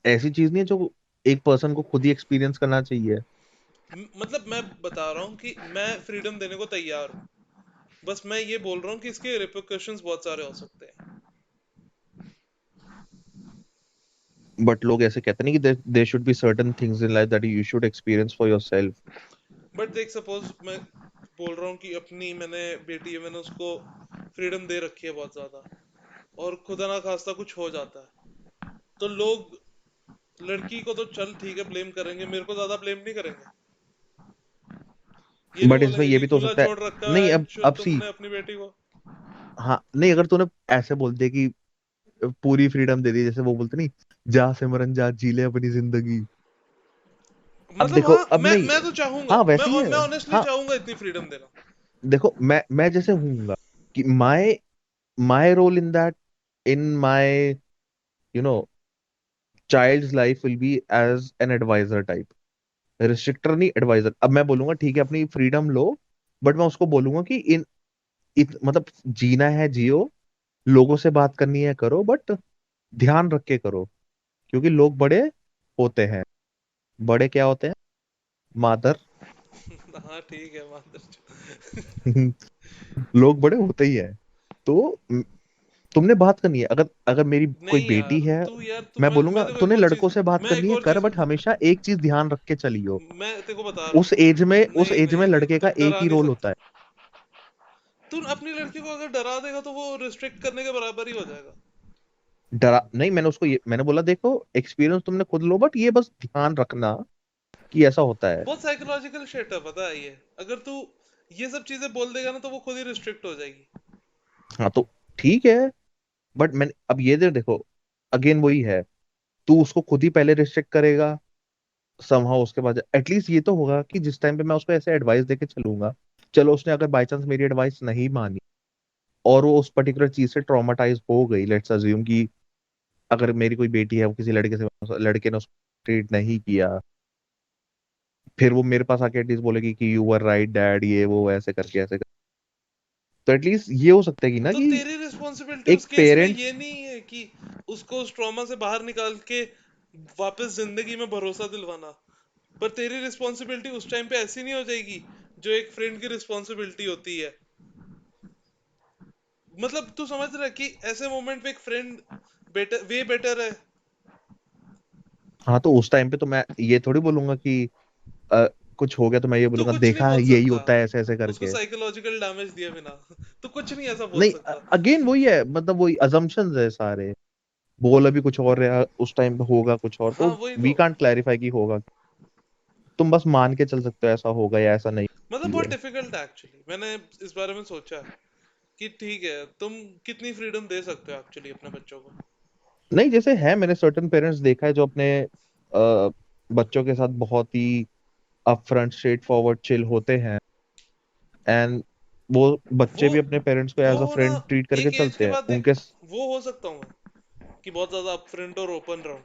ऐसी चीज नहीं है जो एक पर्सन को खुद ही एक्सपीरियंस करना चाहिए। मतलब मैं बता रहा हूँ कि मैं फ्रीडम देने को तैयार हूँ, बस मैं ये बोल रहा हूँ कि इसके रिpercussions बहुत सारे हो सकते हैं। बट लोग ऐसे कहते नहीं कि there should be certain things in life that you should experience for yourself. But देख सपोज मैं बोल रहा हूँ कि अपनी मैंने बेटी है, मैंने उसको फ्रीडम दे रखी है बहुत ज्यादा, और खुदा ना खास्ता कुछ हो जाता है, तो लोग लड़की को तो चल ठीक है ब्लेम करेंगे, मेरे को ज्यादा ब्लेम नहीं करेंगे। ये नहीं बट इसमें बोलेंगे ये कि भी तो हो खुला सकता है। छोड़ रखा नहीं, है अब सी, तुमने अपनी बेटी को। हाँ नहीं, अगर तूने ऐसे बोल दिया कि पूरी फ्रीडम दे दी, जैसे वो बोलते नहीं, जा सिमरन जा जी ले अपनी जिंदगी। अब मतलब देखो, हाँ, अब नहीं, मैं तो चाहूंगा, हाँ मैं वैसे ही मैं है। ऑनेस्टली हाँ चाहूंगा इतनी फ्रीडम देना। देखो, मैं जैसे हूँगा कि my my role in that, in my you know child's life will be as an adviser type, restrictor नहीं, एडवाइजर। अब मैं बोलूंगा ठीक है अपनी फ्रीडम लो, बट मैं उसको बोलूंगा कि मतलब जीना है जियो, लोगों से बात करनी है करो, बट ध्यान रख के करो, क्योंकि लोग बड़े होते हैं। बड़े क्या होते हैं? मादर। हाँ ठीक है मास्टर। लोग बड़े होते ही है। तो तुमने बात करनी है, अगर अगर मेरी कोई नहीं बेटी यार है, तू मैं मैं बोलूंगा तेरे को एक तूने और चीज, लड़कों से बात मैं एक करनी है और कर, चीज बट हमेशा एक चीज ध्यान रख के चलियो। मैं तेरे को बता रहा उस हूँ। एज में उस नहीं एज में नहीं नहीं, लड़के तू का एक डरा ही नहीं रोल होता सकता। है। तू अपनी लड़की को अगर डरा देगा तो वो रिस्ट्रिक्ट करने के बराबर ही हो जाएगा। डरा नहीं, मैंने उसको ये मैंने बोला देखो एक्सपीरियंस तुमने खुद लो, बट ये बस ध्यान रखना कि ऐसा होता है। बहुत साइकोलॉजिकल शिट है पता है ये। अगर तू ये सब चीजें बोल देगा ना तो वो खुद ही रिस्ट्रिक्ट हो जाएगी। हाँ तो ठीक है, बट मैंने अब ये देखो, अगेन वही है, तू उसको खुद ही पहले रिस्ट्रिक्ट करेगा समहाउ, उसके बाद एटलीस्ट ये तो होगा कि जिस टाइम पे मैं उसको ऐसे एडवाइस देके चलूंगा, चलो उसने अगर बाई चांस मेरी एडवाइस नहीं मानी और वो उस पर्टिकुलर चीज से ट्रॉमेटाइज हो गई, लेट्स अज्यूम कि अगर मेरी कोई बेटी है, वो किसी लड़के ने उसको ट्रीट नहीं किया, फिर वो मेरे पास आके एटलीस्ट बोलेगी कि यू वर राइट डैड, ये वो ऐसे करके ऐसे कर, तो एटलीस्ट ये हो सकता है कि ना तो कि तेरी रिस्पॉन्सिबिलिटी उस एक केस में पेरेंट। ये नहीं है कि उसको उस ट्रॉमा से बाहर निकाल के वापस जिंदगी में भरोसा दिलवाना, पर तेरी रिस्पॉन्सिबिलिटी उस टाइम पे ऐसी नहीं हो जाएगी जो एक फ्रेंड की रिस्पॉन्सिबिलिटी होती है। मतलब तू समझ रहा है कि ऐसे मोमेंट पे एक फ्रेंड बेटर, वे बेटर है। हाँ तो उस टाइम पे तो मैं ये थोड़ी बोलूंगा कि अ, कुछ हो गया तो मैं ये तू बोलूंगा कुछ नहीं देखा बोल है यही सकता होता है ऐसे ऐसे उसको करके। साइकोलॉजिकल डैमेज दिए बिना। तू कुछ नहीं ऐसा बोल नहीं, सकता। अगेन वही है, मतलब वही अजम्पशंस है सारे। बोल अभी कुछ और रहा, उस टाइम पे होगा कुछ और, हाँ तो वही वी तो। कांट क्लैरिफाई कि होगा। तुम बस मान के चल सकते हो ऐसा होगा या ऐसा नहीं मतलब बहुत है। डिफिकल्ट है एक्चुअली, मैंने इस बारे में सोचा है कि ठीक है तुम कितनी फ्रीडम दे सकते हो एक्चुअली अपने बच्चों को। नहीं, जैसे है, मैंने सर्टेन पेरेंट्स देखा है जो अपने बच्चों के साथ बहुत ही अपफ्रंट, स्ट्रेट फॉरवर्ड, चिल होते हैं, एंड वो वो बच्चे भी अपने पेरेंट्स को वो एज अ ना फ्रेंड ट्रीट करके एक एज चलते के हैं बाद देख, उनके। वो हो सकता हूँ मैं कि बहुत ज्यादा अपफ्रंट और ओपन रहूं,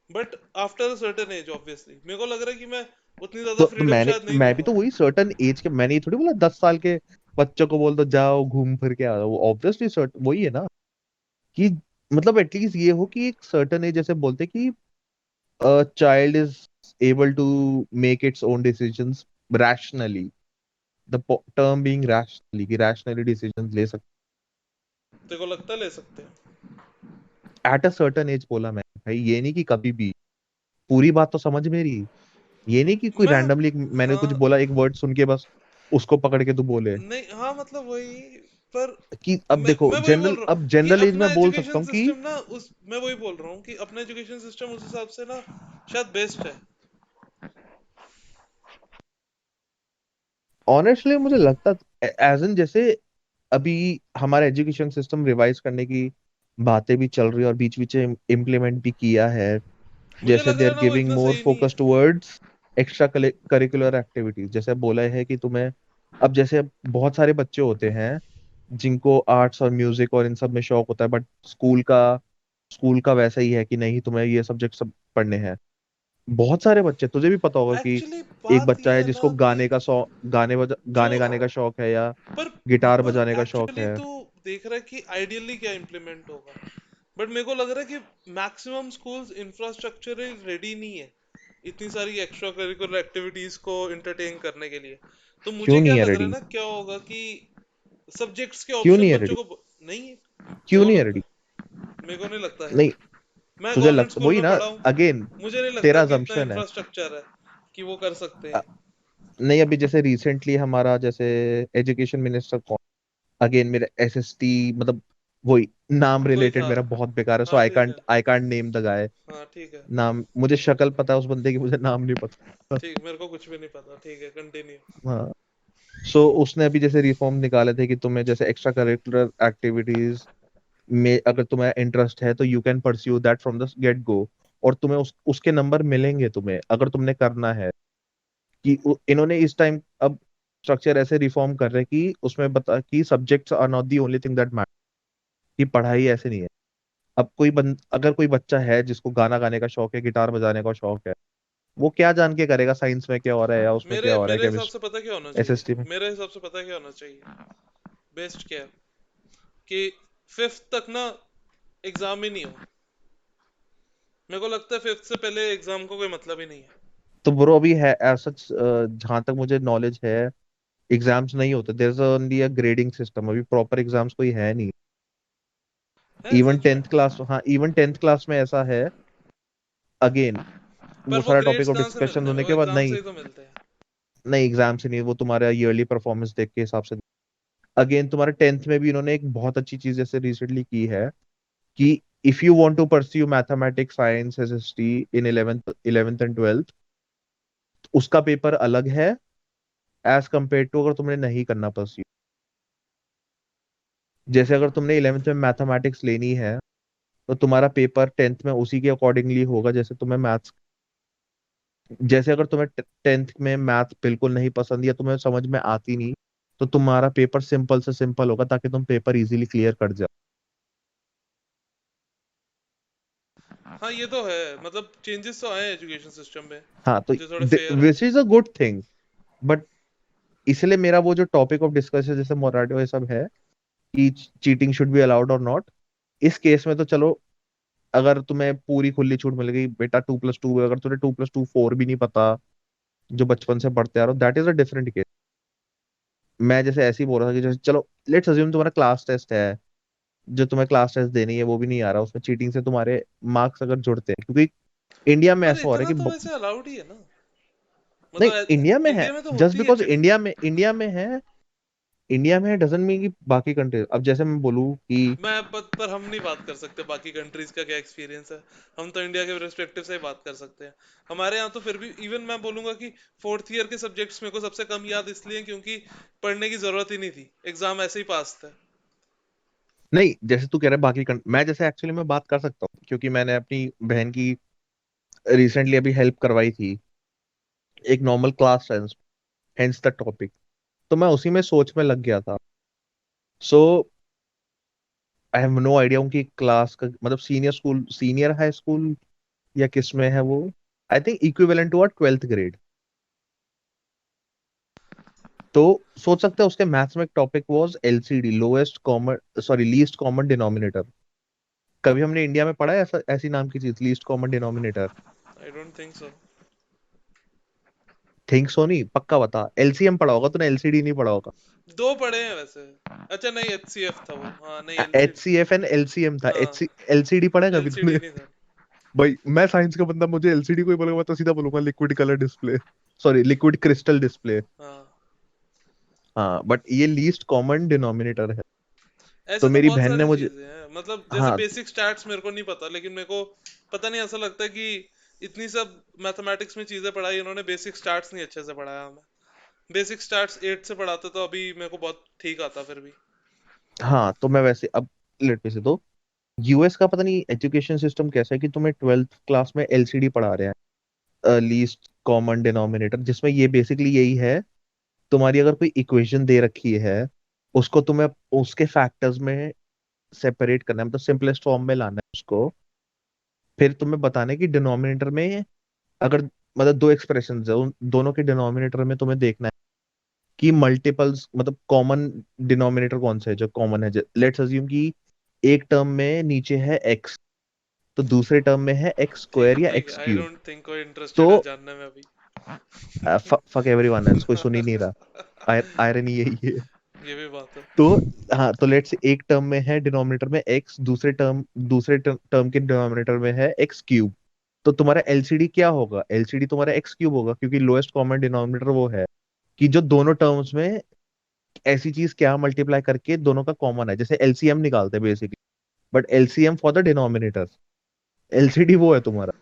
but after a certain age obviously मेरे को लग रहा है कि मैं उतनी ज्यादा तो फ्रीडम शायद नहीं मैं भी दूंगा। तो वही सर्टेन एज के, मैंने ये थोड़ी बोला 10 साल के बच्चों को बोल दो जाओ घूम फिर के आओ, वो ऑब्वियसली सर्ट वही है ना कि मतलब एटलीस्ट ये हो कि एक सर्टेन एज, जैसे बोलते कि child is able to make its own decisions rationally, the term being rationally, कि रैशनली डिसीजंस ले सकते तेरे को लगता है ले सकते हैं? एट अ सर्टेन एज, बोला मैं भाई, ये नहीं कि कभी भी। पूरी बात तो समझ मेरी, ये नहीं कि कोई मैं रैंडमली मैंने कुछ हाँ बोला एक वर्ड सुन के बस उसको पकड़ के तू बोले नहीं, हाँ मतलब वही, पर कि अब देखो मैं वही बोल जनरल, रहा अब हूँ कि जनरल एज अपना में बोल सकता एजुकेशन हूँ कि सिस्टम ना उस, मैं वही बोल रहा हूँ कि अपना एजुकेशन सिस्टम उस हिसाब से ना शायद बेस्ट है। ऑनेस्टली मुझे लगता एज इन जैसे अभी हमारा एजुकेशन सिस्टम रिवाइज करने की बातें भी चल रही है और बीच बीच में इम्प्लीमेंट भी किया है। मुझे जैसे लग दे रहा आर है ना वो गिविंग इतना मोर सही नहीं फोकस है। टुवर्ड्स एक्स्ट्रा करिकुलर एक्टिविटीज, जैसे बोला है कि तुम्हें अब जैसे बहुत सारे बच्चे होते हैं जिनको आर्ट्स और म्यूजिक और इन सब में शौक होता है, बट स्कूल का वैसा ही है कि नहीं तुम्हें ये सब्जेक्ट सब पढ़ने हैं। बहुत सारे बच्चे, तुझे भी पता होगा कि एक्चुअली एक बात बच्चा ये है है जिसको ना कि जो गाने गाने का शौक है या पर गिटार पर बजाने का शौक एक्चुअली है। तू देख रहा है कि आइडियली क्या इम्प्लीमेंट होगा। बट मेरे को लग रहा है कि मैक्सिमम स्कूल्स इंफ्रास्ट्रक्चर रेडी नहीं है इतनी सारी एक्स्ट्रा करिकुलर एक्टिविटीज को एंटरटेन करने के लिए। तो क्यों मुझे क्या नहीं है लग रहा है रेडी? ना क्या होगा कि सब्जेक्ट्स के क्यों ऑप्शन नहीं है बच्चों रेडी? को नहीं है। तेरे क्यों को नहीं है लगता रेडी? है? मेरे को नहीं लगता है। नहीं, मैं तुझे गवर्नमेंट लगता स्कूल वही में ना, पढ़ा हूँ। अगेन मुझे नहीं लगता तेरा कि इतना अजम्पशन है। इंफ्रास्ट्रक्चर है कि वो कर सकते अ, हैं। नहीं, अभी जैसे रिसेंटली हमारा जैसे एजुकेशन मिनिस्टर कौन, अगेन मेरा एसएसटी, मतलब वही नाम कोई रिलेटेड था। मेरा बहुत बेकार है, सो हाँ आई ठीक कांट है। I can't name the guy. हाँ ठीक है। नाम मुझे शक्ल पता है उस बंदे की, मुझे नाम नहीं पता। ठीक, मेरे को कुछ भी नहीं पता। ठीक है, कंटिन्यू। हाँ। सो उसने अभी जैसे रिफॉर्म निकाले थे कि तुम्हें जैसे एक्स्ट्रा करिकुलर एक्टिविटीज में अगर तुम्हें इंटरेस्ट है तो you can pursue that from the get go, और तुम्हें उसके नंबर मिलेंगे तुम्हें अगर तुमने करना है। कि इन्होंने इस टाइम अब स्ट्रक्चर ऐसे रिफॉर्म कर रहे हैं कि उसमें बता कि subjects are not the only thing that matter, कि पढ़ाई ऐसे नहीं है। अब अगर कोई बच्चा है जिसको गाना गाने का शौक है, गिटार बजाने का शौक है, वो क्या जान के करेगा साइंस में क्या हो रहा है या उसमें क्या मेरे हो रहा है, मेरे हिसाब से केमिस्ट्री पता क्या होना एसएसटी चाहिए, में। मेरे हिसाब से पता क्या होना चाहिए, बेस्ट क्या है कि फिफ्थ तक ना एग्जाम ही नहीं हो। मेरे को लगता है फिफ्थ से पहले एग्जाम को कोई मतलब ही नहीं है। तो ब्रो अभी है सच, जहां तक मुझे नॉलेज है एग्जाम्स नहीं होते, there is only a grading system, अभी प्रॉपर एग्जाम्स कोई है नहीं। है इवन सच में। टेंथ क्लास, हाँ इवन टेंथ क्लास में ऐसा है। अगेन पर वो वो सारा टॉपिक ग्रेड्स ऑफ कहाँ से डिस्कशन मिलते हैं, होने वो के बाद एग्जाम से नहीं, ही तो मिलते हैं। नहीं एग्जाम से नहीं, वो तुम्हारा ईयरली परफॉर्मेंस देख के हिसाब से। अगेन तुम्हारे टेंथ में भी इन्होंने एक बहुत अच्छी चीज जैसे रिसेंटली की है कि if you want to pursue mathematics science SST in 11th and 12th, उसका पेपर अलग है एज कम्पेयर टू अगर तुमने नहीं करना परस्यू। जैसे अगर तुमने 11th में मैथमेटिक्स लेनी है तो तुम्हारा पेपर टेंथ में उसी के अकॉर्डिंगली होगा जैसे तुम्हें मैथ्स। जैसे अगर तुम्हें टेंथ में मैथ बिल्कुल नहीं पसंद या तुम्हें समझ में आती नहीं, तो तुम्हारा पेपर सिंपल से सिंपल होगा ताकि तुम पेपर इजीली क्लियर कर जाओ। हाँ ये तो है, मतलब चेंजेस तो आए एजुकेशन सिस्टम में हाँ तो जो थोड़े फेयर है। Which is a good thing, but इसलिए मेरा वो जो टॉपिक ऑफ डिस्कशन जैसे मोराटो ये सब है कि चीटिंग शुड बी अलाउड और नॉट, इस केस में तो चलो, अगर तुम्हें पूरी खुली छूट मिल गई बेटा 2+2, अगर तुम्हें 2+2 4 भी नहीं पता जो बचपन से पढ़ते आ रहे हो, that is a different case. मैं जैसे ऐसे ही बोल रहा था कि जैसे चलो लेट्स अज्यूम तुम्हारा क्लास टेस्ट है, जो तुम्हें क्लास टेस्ट देनी है वो भी नहीं आ रहा, उसमें चीटिंग से तुम्हारे मार्क्स अगर जुड़ते हैं, क्योंकि इंडिया में पर ऐसा हो रहा इतना है कि तो वैसे अलाउड ही है ना, नहीं मतलब इंडिया में है, इंडिया में तो जस्ट होती है बिकॉज चीटिंग। इंडिया में डजंट मीन कि बाकी कंट्रीज, अब जैसे मैं बोलूँ कि पर हम नहीं बात कर सकते बाकी कंट्रीज का क्या एक्सपीरियंस है। हम तो इंडिया के पर्सपेक्टिव से ही बात कर सकते हैं। हमारे यहाँ तो फिर भी इवन मैं बोलूंगा कि फोर्थ ईयर के सब्जेक्ट्स मेरे को सबसे कम याद इसलिए क्योंकि पढ़ने की जरूरत ही नहीं थी, एग्जाम ऐसे ही पास थे। नहीं, जैसे तू कह रहा है मैं जैसे एक्चुअली मैं बात कर सकता हूँ क्योंकि मैंने अपनी बहन की रिसेंटली अभी हेल्प करवाई थी एक normal class science, hence the topic. तो मैं उसी में सोच में लग गया था। सो आई हैव नो आइडिया उनकी क्लास का मतलब सीनियर हाई स्कूल या किस में है वो, I think equivalent to a 12th grade. तो सोच सकते हैं उसके मैथ्स में एक topic was LCD, lowest common sorry least common denominator. कभी हमने इंडिया में पढ़ा है ऐसा ऐसी नाम की चीज, least common denominator? I don't think so. Think so नहीं, पक्का बता, एलसीएम पढ़ा होगा तूने, एलसीडी नहीं पढ़ा होगा। दो पढ़े हैं वैसे। अच्छा नहीं, एचसीएफ था वो। हाँ नहीं, H LCD. C F and LCM था, हाँ, एलसीडी पढ़ा है कभी एलसीडी तूने? नहीं था। भाई मैं साइंस का बंदा, मुझे एलसीडी कोई बोलेगा मैं तो सीधा बोलूंगा liquid colour display, sorry liquid crystal display. हाँ, हाँ बट ये लीस्ट कॉमन डिनोमिनेटर है। ऐसे तो तो मेरी बहुत बहन ने सारी मुझे, चीजें हैं, मतलब जैसे हाँ बेसिक स्टैट्स मेरे को नहीं पता, लेकिन मेरे को पता नहीं, ऐसा लगता है कि इतनी सब मैथमेटिक्स में चीजें पढ़ाई इन्होंने, बेसिक स्टैट्स नहीं अच्छे से पढ़ाया हमें। बेसिक स्टार्ट्स 8 से पढ़ाते तो अभी मेरे को बहुत ठीक आता फिर भी। हाँ, तो मैं वैसे अब लेट में से तो यूएस का पता नहीं एजुकेशन सिस्टम कैसा है कि तुम्हें 12th क्लास में एलसीडी पढ़ा रहे हैं, लीस्ट कॉमन डिनोमिनेटर, जिसमें ये बेसिकली यही है, तुम्हारी अगर कोई इक्वेशन दे रखी है, उसको तुम्हें उसके फैक्टर्स में सेपरेट करना है, मतलब सिंपलेस्ट फॉर्म में लाना है उसको। फिर तुम्हें बताना है कि डिनोमिनेटर में अगर मतलब दो एक्सप्रेशन है, उन दोनों के डिनोमिनेटर में तुम्हें देखना है कि मल्टीपल्स मतलब कॉमन डिनोमिनेटर कौन सा है जो कॉमन है। लेट्स अज्यूम कि एक टर्म में नीचे है एक्स, तो दूसरे टर्म में है एक्स स्क्वायर या ठीक है, x I cube. Don't think कोई इंटरेस्टेड है तो जानने में अभी। फक एवरीवन एल्स, कोई सुन ही नहीं रहा, आयरनी यही है। ये भी बात है। तो हाँ, तो लेट्स से एक टर्म में है डिनोमिनेटर में एक्स, दूसरे टर्म के डिनोमिनेटर में है एक्स क्यूब। तो तुम्हारा एलसीडी क्या होगा? एलसीडी तुम्हारा एक्स क्यूब होगा, क्योंकि लोएस्ट कॉमन डिनोमिनेटर वो है कि जो दोनों टर्म्स में ऐसी चीज क्या मल्टीप्लाई करके दोनों का कॉमन है, जैसे एलसीएम निकालते हैं basically, but LCM for the denominator, LCD वो है तुम्हारा।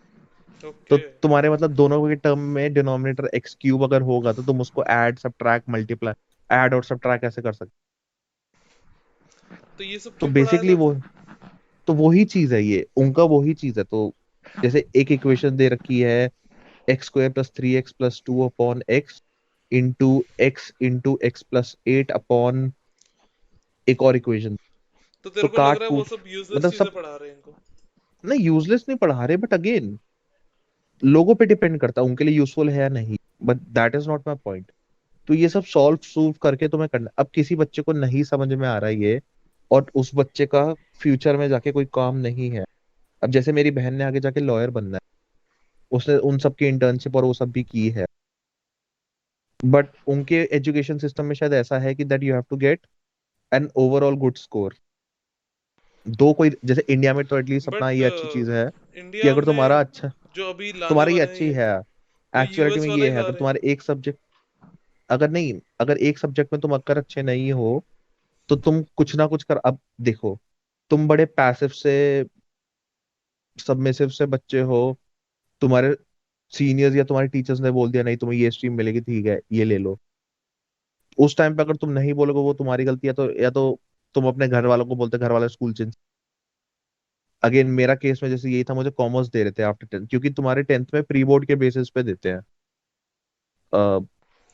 तो ओके। तुम्हारे मतलब दोनों के टर्म में डिनोमिनेटर एक्स क्यूब अगर होगा तो तुम उसको ऐड सब्ट्रैक्ट मल्टीप्लाई, ऐड और सब्ट्रैक्ट ऐसे कर सकते तो ये सब हो। तो क्यों पढ़ाया बेसिकली जाता वो, है? तो वही चीज है, ये उनका वही चीज है। तो जैसे एक इक्वेशन दे रखी है, x square plus 3x+2 upon x into x plus 8 upon एक और इक्वेशन। तो तो तेरे को लग काट रहा है वो कूट, सब यूजलेस मतलब चीजें सब, पढ़ा रहे हैं इनको? नहीं यूजलेस नहीं पढ़ा रहे, बट अगेन लोगों पे डिपेंड करता है उनके लिए यूजफुल है या नहीं, but that is not my point. तो ये सब सॉल्व सूव करके तुम्हें करना। अब किसी बच्चे को नहीं समझ में आ रहा है ये, और उस बच्चे का फ्यूचर में जाके कोई काम नहीं है। अब जैसे मेरी बहन ने आगे जाके लॉयर बनना है, उसने उन सब की इंटर्नशिप और वो सब भी की है, बट उनके एजुकेशन सिस्टम में शायद ऐसा है कि that you have to get an overall good score. दो कोई जैसे इंडिया में तो एटलीस्ट अपना बट ये अच्छी चीज है कि इंडिया अगर तुम्हारा में अच्छा, जो अभी लाने तुम्हारा ये वाले हैं अच्छी ये, है, तो एक्चुअलिटी में यूएस वाला ये ही है, ला अगर रहे हैं। तुम्हारे एक सब्जेक्ट, अगर नहीं, अगर एक सब्जेक्ट में तुम अगर अच्छे नहीं हो, तो तुम कुछ ना कुछ कर। अब देखो, तुम बड़े पैसिव से सबमिसिव से बच्चे हो, तुम्हारे सीनियर्स या तुम्हारे टीचर्स ने बोल दिया नहीं तुम्हें ये स्ट्रीम मिलेगी, ठीक है ये ले लो। उस टाइम पे अगर तुम नहीं बोलोगे वो तुम्हारी गलती है, तो या तो तुम अपने घर वालों को बोलते, घर वाले स्कूल चेंज। अगेन मेरा केस में जैसे यही था, मुझे कॉमर्स दे रहे थे आफ्टर 10th, क्योंकि तुम्हारे 10th में प्री बोर्ड के बेसिस पे देते हैं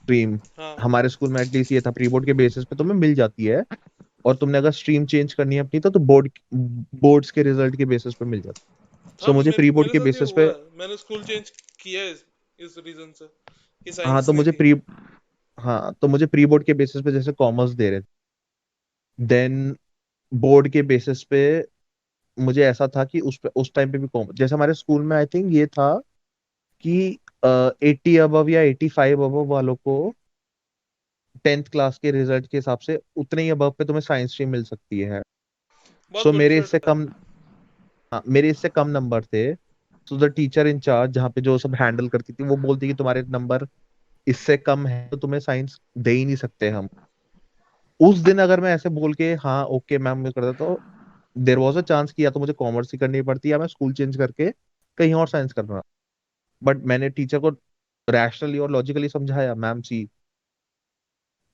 स्ट्रीम। हाँ हमारे स्कूल में एटलीस्ट ये था, प्री बोर्ड के बेसिस पे तुम्हें मिल जाती है, और तुमने अगर स्ट्रीम चेंज करनी है अपनी तो बोर्ड्स के रिजल्ट के बेसिस पे मिल जाती है। सो हाँ, मुझे मेरे प्री बोर्ड मेरे के साथ ये बेसिस हुआ पे, है, मैंने स्कूल चेंज किया है इस रीजन से कि हाँ साइंस तो नहीं मुझे थी। प्री हाँ तो मुझे प्री बोर्ड के बेसिस पे जैसे कॉमर्स दे रहे थे, देन बोर्ड के बेसिस पे मुझे ऐसा था कि उस टाइम पे भी कॉमर्स, जैसे हमारे स्कूल में आई थिंक ये था कि 80 अबव या 85 अबव वालों को 10th क्लास के रिजल्ट के हिसाब से उतने ही अबव पे तुम्हें साइंस स्ट्रीम मिल सकती है। बहुत सो मेरे इससे बेनिफिट है। कम, हाँ मेरे इससे कम नंबर थे। So the teacher in charge जहाँ पे जो सब हैंडल करती थी वो बोलती कि तुम्हारे नंबर इससे कम है तो तुम्हें साइंस दे ही नहीं सकते हम। उस दिन अगर मैं ऐसे बोल के हाँ ओके मैम मैं करता, तो देर वॉज अ चांस कि या तो मुझे कॉमर्स ही करनी पड़ती या मैं स्कूल चेंज करके कहीं और साइंस करना। बट मैंने टीचर को रैशनली और लॉजिकली समझाया, मैम सी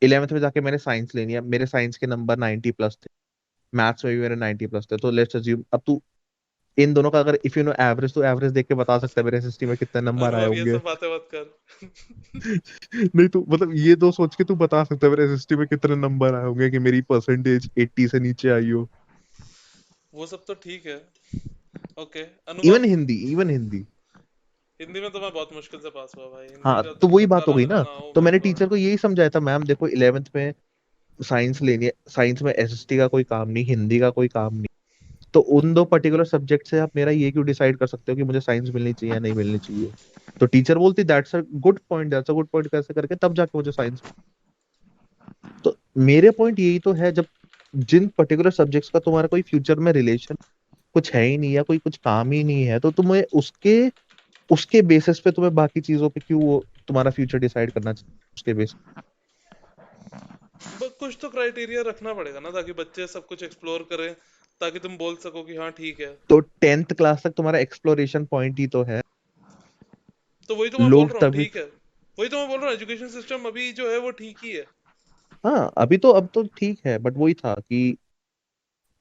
11th में जाके मैंने साइंस लेनी है, मेरे साइंस के नंबर 90+ थे, मैथ्स में भी मेरे 90+ थे, तो लेट्स अज्यूम अब तू इन दोनों का अगर इफ यू नो एवरेज, तो एवरेज देख के बता सकता है मेरे एसएसटी में कितने नंबर आए अनुभव, ये होंगे। सब बातें मत कर। नहीं तो मतलब ये दो सोच के तू बता सकता है मेरे एसएसटी में कितने नंबर आए होंगे कि मेरी परसेंटेज 80 से नीचे आई हो। वो सब तो ठीक है। ओके, इवन अनुभव। हिंदी, इवन हिंदी। हिंदी में तो मैं बहुत मुश्किल से पास हुआ भाई, हिंदी हाँ का तो तो वही बात हो तुक्का गई ना। लगाना, ओ तो माय मैंने टीचर गॉड। को यही समझाया था, मैम देखो 11th में साइंस लेनी है, साइंस में एसएसटी का कोई काम नहीं, हिंदी का कोई काम नहीं, तो उन दो पर्टिकुलर सब्जेक्ट से आप मेरा ये क्यों डिसाइड कर सकते हो कि मुझे साइंस मिलनी चाहिए या नहीं मिलनी चाहिए। तो टीचर बोलती that's a good point, that's a good point, कैसे करके तब जाके मुझे साइंस। तो मेरे पॉइंट यही तो है, जब जिन पर्टिकुलर सब्जेक्ट्स का तुम्हारा कोई फ्यूचर में रिलेशन कुछ है ही नहीं या कोई कुछ काम ही नहीं है, तो तुम्हें उसके उसके बेसिस पे तुम्हें बाकी चीजों पे क्यों वो तुम्हारा फ्यूचर डिसाइड करना चाहिए उसके बेस। बस कुछ तो क्राइटेरिया रखना पड़ेगा ना, ताकि बच्चे सब कुछ एक्सप्लोर करें, ताकि तुम बोल सको कि हाँ ठीक है। तो 10th क्लास तक तुम्हारा एक्सप्लोरेशन पॉइंट ही तो है। तो वही तो मैं बोल लोग रहा हूँ, तभी, ठीक है। वही तो मैं बोल रहा हूँ, एजुकेशन सिस्टम अभी जो है वो ठीक ही है। हाँ अभी तो, अब तो ठीक है, बट वही था कि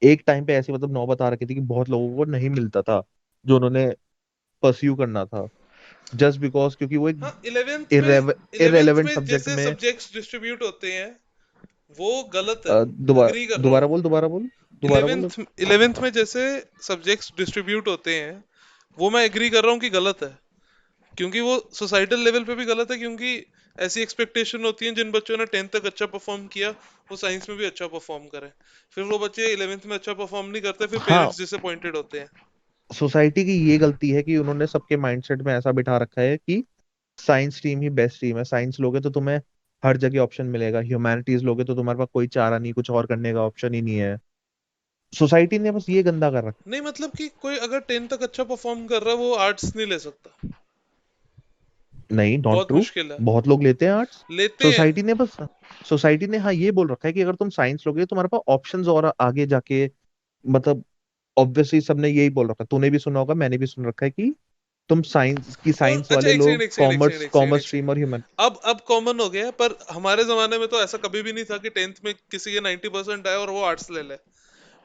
एक टाइम पे ऐसी मतलब नौबत आ रखी थी कि बहुत लोगों को नहीं मिलता था जो उन्होंने परस्यू करना था, जस्ट बिकॉज क्योंकि वो एक हाँ, इलेवेंथ इरेलेवेंट में सब्जेक्ट जैसे में। सब्जेक्ट्स डिस्ट्रीब्यूट होते हैं वो गलत है। दोबारा अग्री कर रहा दोबारा हूँ। बोल, दोबारा बोल, दोबारा बोल। इलेवेंथ इलेवेंथ में जैसे सब्जेक्ट्स डिस्ट्रीब्यूट होते हैं वो मैं एग्री कर रहा हूँ कि गलत है, क्योंकि वो सोसाइटल लेवल पे भी गलत है, क्योंकि ऐसी एक्सपेक्टेशन होती है जिन बच्चों ने 10th तक अच्छा परफॉर्म किया वो साइंस में भी अच्छा परफॉर्म करें, फिर वो बच्चे 11th में अच्छा परफॉर्म नहीं करते, फिर हाँ, पेरेंट्स डिसअपॉइंटेड होते हैं। सोसाइटी की ये गलती है कि उन्होंने सबके माइंडसेट में ऐसा बिठा रखा है कि साइंस स्ट्रीम ही बेस्ट स्ट्रीम है, साइंस लोगे तो तुम्हें हर जगह ऑप्शन मिलेगा, ह्यूमैनिटीज लोगे तो तुम्हारे पास कोई चारा नहीं, कुछ और करने का ऑप्शन ही नहीं है। सोसाइटी ने बस ये गंदा कर रखा नहीं मतलब कि कोई अगर 10th तक अच्छा परफॉर्म कर रहा है वो आर्ट्स नहीं ले सकता। है। नहीं, नॉट बहुत ट्रू। मुश्किल है। बहुत लोग लेते हैं आर्ट्स। लेते हैं। सोसाइटी ने बस सोसाइटी ने हाँ ये बोल रखा है कि अगर तुम साइंस लोगे तो तुम्हारे पास ऑप्शंस और आगे जाके, मतलब ऑब्वियसली सबने यही बोल रखा है, तूने भी सुना होगा, मैंने भी सुन रखा है कि तुम साइंस की, और साइंस अच्छा, वाले एक सेकंड लोग एक सेकंड एक सेकंड कॉमर्स एक सेकंड कॉमर्स एक स्ट्रीम और ह्यूमन। सेकंड अब कॉमन हो गया है, पर हमारे जमाने में तो ऐसा कभी भी नहीं था कि 10th में किसी के 90% आए और वो आर्ट्स ले ले।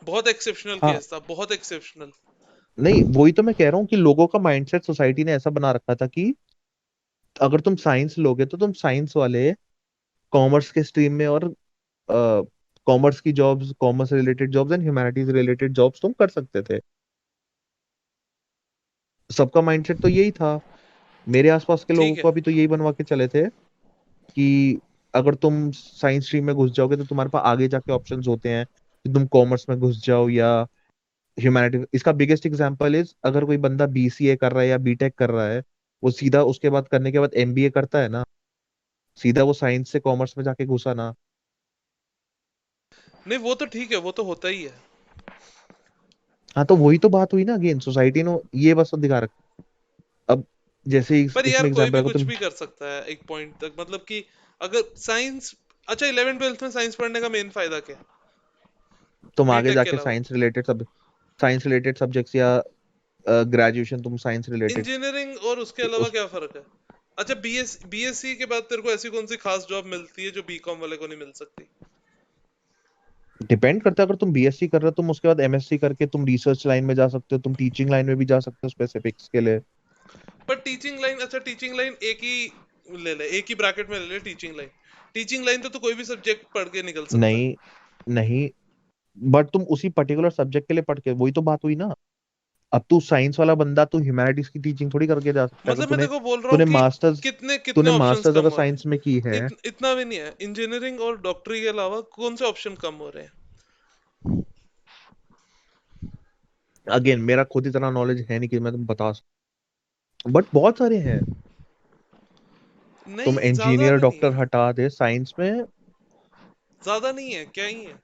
बहुत एक्सेप्शनल हाँ, केस था, बहुत एक्सेप्शनल। नहीं वही तो मैं कह रहा हूँ कि लोगों का माइंडसेट सोसाइटी ने ऐसा बना रखा था कि अगर तुम साइंस लोगे तो तुम साइंस वाले कॉमर्स के स्ट्रीम में और कॉमर्स की jobs, commerce related jobs and humanities related jobs तुम कर सकते थे। सबका माइंडसेट तो यही था। मेरे आसपास के लोगों ठीक को है। अभी तो यही बनवा के चले थे कि अगर तुम साइंस स्ट्रीम में घुस जाओगे तो तुम्हारे पास आगे जाके ऑप्शंस होते हैं कि तुम कॉमर्स में घुस जाओ या ह्यूमैनिटीज। इसका बिगेस्ट एग्जांपल इज, अगर कोई बंदा बीसीए कर रहा है या बीटेक कर रहा है, वो सीधा उसके बाद करने के बाद एमबीए करता है ना, सीधा वो साइंस से कॉमर्स में जाके घुसा ना। नहीं वो तो ठीक है, वो तो होता ही है। हाँ तो वही तो बात हुई ना, अगेन सोसाइटी ने ये बस दिखा रखा। अब जैसे पर यार इसमें कोई एग्जांपल, भी अगर कुछ तुम भी कर सकता है एक पॉइंट तक, मतलब कि अगर साइंस, अच्छा 11th 12th में साइंस पढ़ने का मेन फायदा क्या है तुम आगे बीटेक के जाके अलावा? साइंस रिलेटेड सब्जेक्ट्स या ग्रेजुएशन तुम साइंस रिलेटेड। इंजीनियरिंग और उसके अलावा उस क्या फर्क है? अच्छा बीएससी के बाद तेरे को ऐसी कौन सी खास जॉब मिलती है जो बीकॉम वाले को नहीं मिल सकती? डिपेंड करता है, अगर तुम बीएससी कर रहे हो तुम उसके बाद एमएससी करके तुम रिसर्च लाइन में जा सकते हो, तुम टीचिंग लाइन में भी जा सकते हो स्पेसिफिक्स के लिए। पर टीचिंग लाइन, अच्छा टीचिंग लाइन एक ही ले ले, एक ही ब्रैकेट में ले ले टीचिंग लाइन। टीचिंग लाइन तो तू कोई भी सब्जेक्ट पढ़ के निकल सकता है। नहीं, नहीं, बट तुम उसी पर्टिकुलर सब्जेक्ट के लिए पढ़ के, वही तो बात हुई ना। अब तू साइंस वाला बंदा तू ह्यूमैनिटीज की टीचिंग थोड़ी करके जा सकता है। अगर मतलब मैं तूने देखो बोल रहा हूँ तूने कि मास्टर्स कितने कितने तूने ऑप्शंस मास्टर्स कम अगर हो रहे हैं। साइंस में की है। इतना भी नहीं है, इंजीनियरिंग और डॉक्टरी के अलावा कौन से ऑप्शन कम हो रहे हैं? अगेन मेरा खुद इतना नॉलेज है नहीं कि मैं तुम बता सकूं, बट बहुत सारे हैं। तुम नहीं ज्यादा इंजीनियर भी नहीं डॉक्टर है। हटा दे साइंस में। ज्यादा नहीं है, क्या ही है।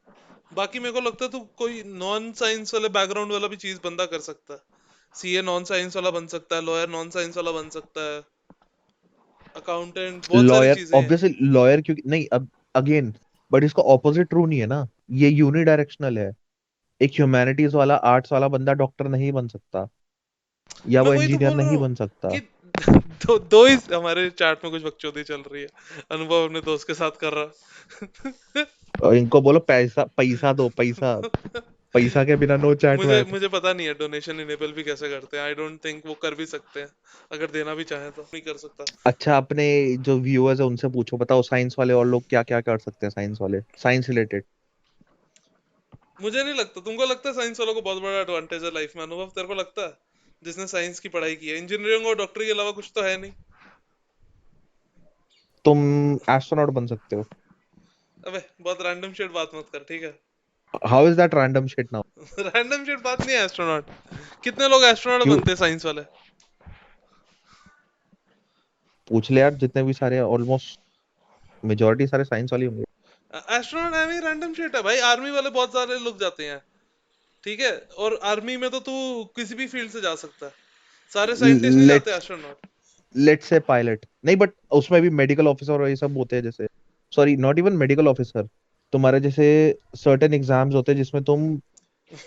बाकी मेरे को लगता है तू कोई नॉन साइंस वाले बैकग्राउंड वाला भी चीज बंदा कर सकता है। सीए नॉन साइंस वाला बन सकता है, लॉयर नॉन साइंस वाला बन सकता है, अकाउंटेंट, बहुत सारी लॉयर चीजें हैं। ऑब्वियसली, लॉयर क्योंकि नहीं, अब अगेन, बट इसका ऑपोजिट ट्रू नहीं है ना। ये यूनिडायरेक्शनल है। एक ह्यूमैनिटीज वाला, आर्ट्स वाला बंदा डॉक्टर नहीं बन सकता, या मैं वो वही तो इंजीनियर बोल रहा नहीं हूँ बन सकता। कि दो ही हमारे चार्ट में कुछ बकचोदी चल रही है। अनुभव अपने दोस्त के साथ कर रहा। और इनको बोलो पैसा, पैसा दो पैसा। पैसा के बिना नो चैट मुझे मैच। मुझे पता नहीं है डोनेशन इनेबल भी कैसे करते हैं, आई डोंट थिंक वो कर भी सकते हैं। अगर देना भी चाहे तो नहीं कर सकता। अच्छा, अपने जो व्यूअर्स है उनसे पूछो, बताओ साइंस वाले और लोग क्या क्या कर सकते हैं, साइंस वाले, साइंस रिलेटेड। मुझे नहीं लगता, तुमको लगता है साइंस वालों को बहुत बड़ा एडवांटेज है लाइफ में? अनुभव तेरे को लगता है? जिसने साइंस की पढ़ाई की है, इंजीनियरिंग और डॉक्टरी के अलावा कुछ तो है नहीं। तुम एस्ट्रोनॉट बन सकते हो। अबे बहुत रैंडम शिट बात मत कर, ठीक है? How is that random shit now? Random shit बात नहीं है एस्ट्रोनॉट। कितने लोग एस्ट्रोनॉट क्यों? बनते हैं साइंस वाले? पूछ ले यार, जितने भी सारे ऑलमोस्ट मेजोरिटी सारे साइंस वाले होंगे। एस्ट्रोनॉट है भी रैंडम शिट है भाई, आर्मी वाले बहुत सारे लोग जाते हैं। ठीक है। और आर्मी में तो तू किसी भी फील्ड से जा सकता है, सारे साइंटिस्ट नहीं जाते let's astronaut. Let's say pilot नहीं, बट उसमें भी मेडिकल ऑफिसर और ये सब होते हैं, जैसे sorry not even medical officer, तुम्हारे जैसे सर्टेन एग्जाम्स होते हैं जिसमें तुम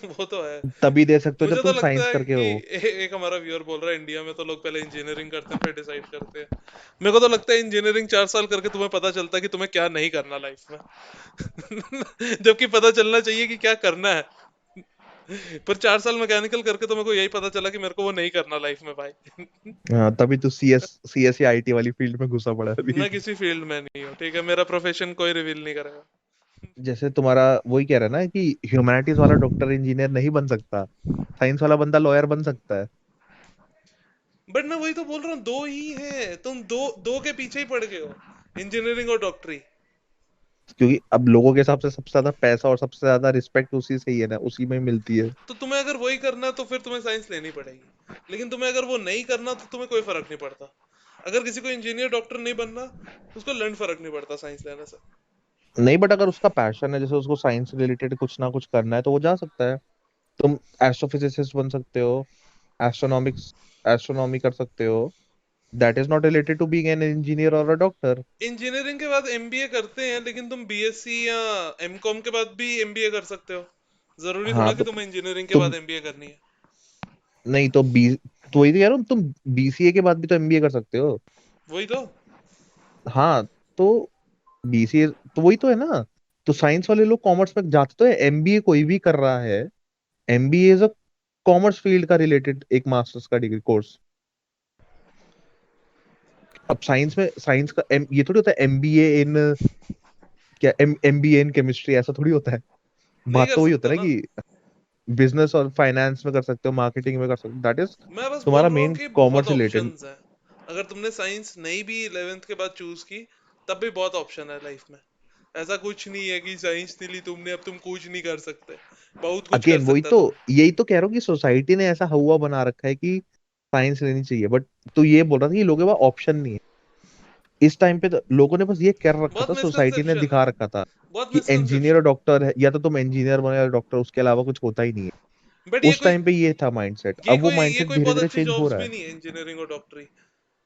वो तो है। तभी दे सकते हो जब मुझे तो तुम लगता साइंस है करके कि हो। एक हमारा व्यूअर बोल रहा है इंडिया में तो लोग पहले इंजीनियरिंग करते हैं फिर डिसाइड करते हैं। मेरे को तो लगता है इंजीनियरिंग 4 साल करके तुम्हें पता चलता है कि तुम्हें क्या नहीं करना लाइफ में। जबकि पता चलना चाहिए कि क्या करना है। पर 4 साल मैकेनिकल करके तो मेरे को यही पता चला कि मेरे को वो नहीं करना लाइफ में भाई। हाँ, तभी तो सीएस या आईटी वाली फील्ड में घुसा पड़ा है अभी। मैं किसी फील्ड में नहीं हूँ, ठीक है, मेरा प्रोफेशन कोई रिवील नहीं करेगा। जैसे तुम्हारा वही कह रहा है ना कि ह्यूमैनिटीज वाला डॉक्टर इंजीनियर नहीं बन सकता, साइंस वाला बंदा लॉयर बन सकता है। बट मैं वही तो बोल रहा हूँ, दो ही है, तुम दो दो के पीछे ही पड़ गए हो, इंजीनियरिंग और डॉक्टरी। क्योंकि अब लोगों के हिसाब से सबसे ज्यादा पैसा और सबसे ज्यादा रिस्पेक्ट उसी से ही है ना, उसी में ही मिलती है। तो तुम्हें अगर वही करना है तो फिर तुम्हें साइंस लेनी पड़ेगी, लेकिन तुम्हें अगर वो नहीं करना तो तुम्हें कोई फर्क नहीं पड़ता। अगर किसी को इंजीनियर डॉक्टर नहीं बनना, उसको लंड फर्क नहीं पड़ता साइंस लेने से। नहीं, बट अगर उसका पैशन है, जैसे उसको साइंस से रिलेटेड कुछ ना कुछ करना है, तो वो जा सकता है। तुम एस्ट्रोफिजिसिस्ट बन सकते हो, एस्ट्रोनॉमिक्स एस्ट्रोनॉमी कर सकते हो। That is not related to being an engineer और अ डॉक्टर। इंजीनियरिंग के बाद एमबीए करते हैं, लेकिन तुम बीएससी या एमकॉम के बाद भी एमबीए कर सकते हो। जरूरी हाँ थोड़ा कि तो तुम्हें इंजीनियरिंग के तुम बाद एमबीए करनी है। नहीं तो तो वही तो कह रहा हूँ, तुम बीसीए के बाद भी तो एमबीए कर सकते हो। वही तो। हाँ, तो बीसीए तो वही तो है ना। तो साइंस वाले लोग कॉमर्स में जाते तो है, एमबीए कोई भी कर रहा है। MBA is a commerce field का रिलेटेड एक मास्टर्स का डिग्री कोर्स। अब साइंस में साइंस का ये थोड़ी होता है एमबीए इन, क्या एमबीए इन केमिस्ट्री, ऐसा थोड़ी होता है। नहीं बात कर तो वही होता सकता है ना ना। कि बिजनेस और फाइनेंस में कर सकते हो, मार्केटिंग में कर सकते हो, दैट इज मैं बस बोल तुम्हारा रहा हूँ मेन कि बहुत कॉमर्स रिलेटेड। ऑप्शंस हैं। अगर तुमने साइंस नहीं भी 11th के बाद चूज की, तब भी बहुत ऑप्शन है लाइफ में। ऐसा कुछ नहीं है कि साइंस नहीं ली तुमने अब तुम कुछ नहीं कर सकते। बहुत कुछ कर अगेन वही सकता है तो, तुम। यही तो कह रहा हूँ कि सोसाइटी ने ऐसा हवा बना रखा है कि साइंस लेनी चाहिए, बट तो ये बोल रहा था कि लोगों के पास ऑप्शन नहीं है। इस टाइम पे तो लोगों ने बस ये कर रखा बहुत था, सोसाइटी ने मिसकंसेप्शन है। दिखा रखा था बहुत कि इंजीनियर और मिसकंसेप्शन है। डॉक्टर है, या तो तुम इंजीनियर बनो या डॉक्टर, उसके अलावा कुछ होता ही नहीं है। बट ये उस कोई टाइम पे ये था माइंडसेट, ये अब वो कोई ये माइंडसेट कोई धीरे बहुत धीरे अच्छी चेंज हो जॉब्स रहा भी है। नहीं है इंजीनियरिंग और डॉक्टरी।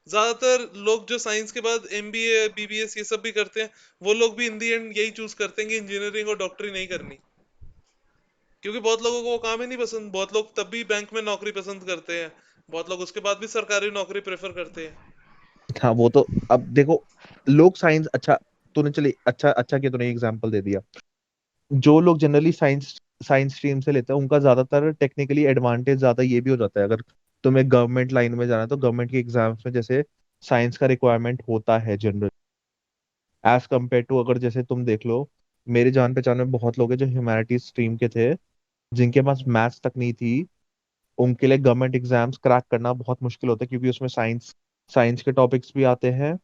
ज्यादातर लोग जो साइंस के बाद एमबीए बीबीएस ये सब भी करते हैं, वो लोग भी इन दी एंड यही चूज करते हैं कि इंजीनियरिंग और डॉक्टरी नहीं करनी। क्योंकि बहुत लोगों को वो काम ही नहीं पसंद, बहुत लोग तब भी बैंक में नौकरी पसंद करते हैं, बहुत लोग उसके बाद भी सरकारी नौकरी प्रेफर करते हैं। हाँ, वो तो अब देखो, लोग साइंस अच्छा, तूने चले अच्छा अच्छा किया, तूने एग्जांपल दे दिया। जो लोग जनरली साइंस साइंस स्ट्रीम से लेते हैं, उनका ज्यादातर टेक्निकली एडवांटेज ज्यादा ये भी हो जाता है। अगर तुम्हें गवर्नमेंट लाइन में जाना है, तो गवर्नमेंट के एग्जाम्स में जैसे साइंस का रिक्वायरमेंट होता है जनरल, एज कम्पेयर टू, अगर जैसे तुम देख लो, मेरे जान पहचान में बहुत लोग हैं जो ह्यूमैनिटीज स्ट्रीम के थे, जिनके पास मैथ्स तक नहीं थी। उनके लिए गवर्नमेंट एग्जाम्स क्रैक करना बहुत मुश्किल होता है, क्योंकि उसमें साइंस साइंस के टॉपिक्स भी आते हैं,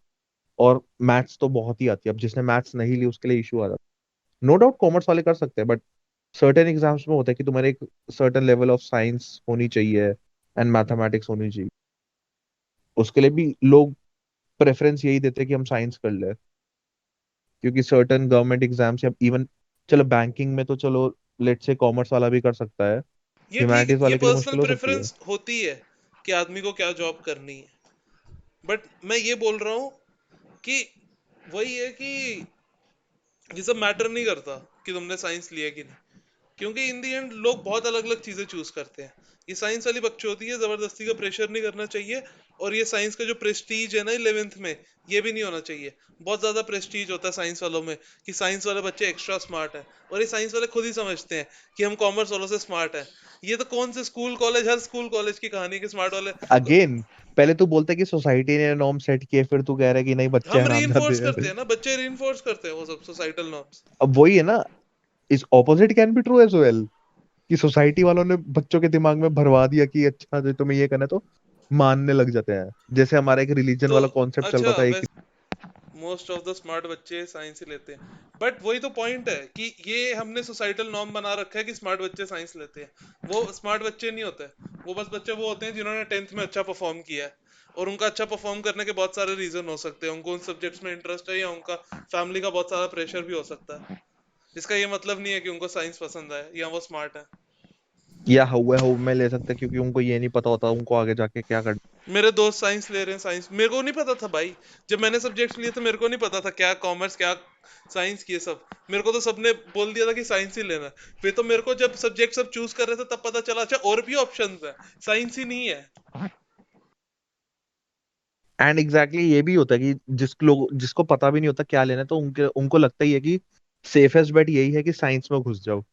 और मैथ्स तो बहुत ही आती है। अब जिसने मैथ्स नहीं ली उसके लिए इशू आ जाता है। नो डाउट कॉमर्स वाले कर सकते हैं, बट सर्टेन एग्जाम्स में होता है कि तुम्हारे एक सर्टेन लेवल ऑफ साइंस होनी चाहिए एंड मैथमेटिक्स होनी चाहिए। उसके लिए भी लोग प्रेफरेंस यही देते हैं कि हम साइंस कर ले, क्योंकि सर्टेन गवर्नमेंट एग्जाम्स या इवन, चलो बैंकिंग में तो चलो लेट से कॉमर्स वाला भी कर सकता है, ये ठीक ह्यूमैनिटीज है, ये वाले के लिए पर्सनल मुश्किल हो सकती है। प्रेफरेंस होती है कि आदमी को क्या जॉब करनी है। बट मैं ये बोल रहा हूँ कि वही है कि ये सब मैटर नहीं करता कि तुमने साइंस लिया कि नहीं, क्योंकि इन दी एंड लोग बहुत अलग अलग चीजें चूज करते हैं। ये साइंस वाली बकचोदी है, जबरदस्ती का प्रेशर नहीं करना चाहिए। और ये साइंस का जो प्रेस्टीज है ना 11th में, ये भी नहीं होना चाहिए। बहुत ज्यादा प्रेस्टीज होता है साइंस वालों में कि साइंस वाले बच्चे एक्स्ट्रा स्मार्ट हैं, और ये साइंस वाले खुद ही समझते हैं कि हम कॉमर्स वालों से स्मार्ट हैं। ये तो कौन से स्कूल कॉलेज, हर स्कूल कॉलेज की कहानी के स्मार्ट वाले। अगेन, पहले तू बोलता है कि सोसाइटी ने नॉर्म सेट किए, फिर तू कह रहा है कि नहीं, बच्चे हम हरामजादे रीइंफोर्स करते हैं। हैं ना, बच्चे रीइंफोर्स करते हैं वो सब सोसाइटल नॉर्म्स। अब वही है ना, इस opposite can be true as well, कि सोसाइटी वालों ने बच्चों के दिमाग में भरवा दिया कि अच्छा जो तुम्हें ये करना है, तो मानने लग जाते हैं। जैसे हमारा एक रिलीजन तो वाला कॉन्सेप्ट चल अच्छा, रहा था एक। वैसे मोस्ट ऑफ द स्मार्ट बच्चे साइंस ही लेते हैं। बट वही तो पॉइंट है कि ये हमने सोसाइटल नॉर्म बना रखा है कि स्मार्ट बच्चे साइंस लेते हैं। वो स्मार्ट बच्चे नहीं होते। वो बस बच्चे वो होते हैं जिन्होंने 10th में अच्छा परफॉर्म किया है। और उनका अच्छा परफॉर्म करने के बहुत सारे रीजन हो सकते हैं, उनको उन सब्जेक्ट्स में इंटरेस्ट है, या उनका फैमिली का बहुत सारा प्रेशर भी हो सकता है। इसका ये मतलब नहीं है कि उनको साइंस पसंद है या वो स्मार्ट है। या हुआ में ले सकते हैं, क्योंकि उनको ये नहीं पता होता उनको आगे जाके क्या करना। मेरे दोस्त साइंस ले रहे हैं, साइंस मेरे को नहीं पता था भाई। जब मैंने सब्जेक्ट्स लिए थे मेरे को नहीं पता था क्या कॉमर्स क्या साइंस की, ये सब मेरे को तो सबने बोल दिया था कि साइंस ही लेना है। फिर तो मेरे को जब सब्जेक्ट सब चूज कर रहे थे तब पता चला अच्छा और भी ऑप्शंस है, साइंस ही नहीं है। एंड एग्जैक्टली ये भी होता है कि जिसको पता भी नहीं होता क्या लेना है, तो उनके उनको लगता ही है कि सेफेस्ट बेट यही है कि साइंस में घुस जाओ,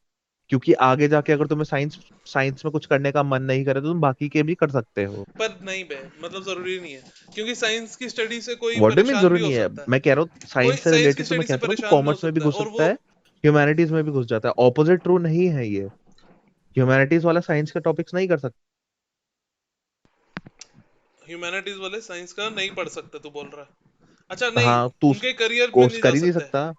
क्योंकि आगे जाके अगर तुम्हें साइंस साइंस में कुछ करने का मन नहीं करे तो तुम बाकी के भी कर सकते हो। पर नहीं बे, मतलब जरूरी नहीं है, क्योंकि साइंस की स्टडी से कोई व्हाट डू मीन परेशान भी जरूरी हो नहीं है? सकता है। मैं कह रहा हूँ कोई साइंस से साइंस की रिलेटेड तो मैं स्टडी से कहता हूँ तो परेशान भी हो कॉमर्स में भी सकता है, घुस और सकता वो है, ह्यूमैनिटीज में भी घुस जाता है। ऑपोजिट ट्रू नहीं है ये, ह्यूमैनिटीज वाला साइंस के टॉपिक्स नहीं कर सकता। ह्यूमैनिटीज वाले साइंस का नहीं पढ़ सकते तू बोल रहा है? अच्छा नहीं, हाँ, तू उनके करियर में कोर्स नहीं जा कर ही नहीं सकते। सकता।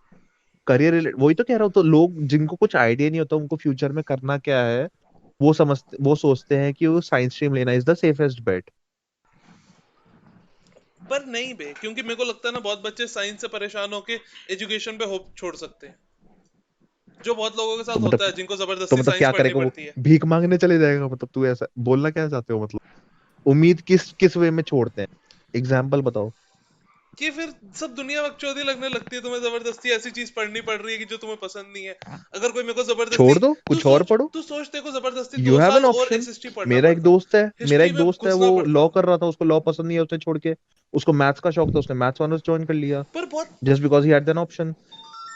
करियर रिलेटेड वही तो कह रहा हूँ, तो लोग जिनको कुछ आइडिया नहीं होता उनको फ्यूचर में करना क्या है, वो सोचते हैं कि वो साइंस स्ट्रीम लेना इज द सेफेस्ट बेट। पर नहीं बे, क्योंकि मेरे को लगता है ना बहुत बच्चे साइंस से परेशान होके एजुकेशन पे होप छोड़ सकते हैं, जो बहुत लोगों के तो साथ मतलब होता है जिनको तो जबरदस्ती मतलब साइंस क्या पढ़नी करेगा वो? पड़ती है। भीख मांगने चले जाएगा? मतलब तू ऐसा बोलना क्या चाहते हो? मतलब उम्मीद किस किस वे में छोड़ते हैं? एग्जाम्पल बताओ। कि फिर सब दुनिया बकचोदी लगने लगती है, तुम्हें जबरदस्ती ऐसी चीज पढ़नी पड़ रही है कि जो तुम्हें पसंद नहीं है। अगर कोई मेरे को छोड़ जबरदस्ती, दो, तू कुछ और सोच पढ़ो। तू सोच तेरे को जबरदस्ती यू दो हैव एन साल और ऑप्शन। एसएसटी पढ़ना पड़ता, मेरा हिस्ट्री एक में दोस्त है, वो घुसना लॉ पड़ता। कर रहा था, उसको लॉ पसंद नहीं है, उसने छोड़ के, उसको मैथ्स का शौक था, उसने मैथ्स ऑनर्स ज्वाइन कर लिया पर बहुत, just because he had an option.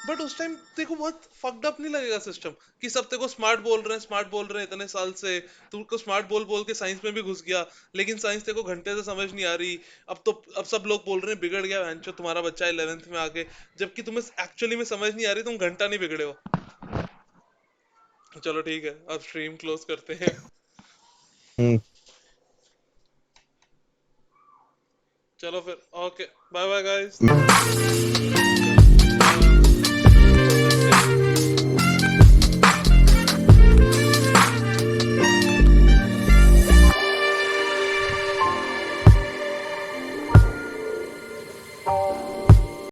But उस टाइम देखो बहुत फक्ड अप नहीं लगेगा सिस्टम, कि सब तेरे को स्मार्ट बोल रहे हैं, स्मार्ट बोल रहे हैं इतने साल से, तुमको स्मार्ट बोल बोल के साइंस में भी घुस गया, लेकिन साइंस तेरे को घंटे से समझ नहीं आ रही। अब सब लोग बोल रहे हैं बिगड़ गया भैंचो तुम्हारा बच्चा 11th में आके, जबकि तुम्हें एक्चुअली में समझ नहीं आ रही, तुम घंटा नहीं बिगड़े हो। चलो ठीक है, अब स्ट्रीम क्लोज करते हैं। चलो फिर, ओके, बाय बाय गाइस।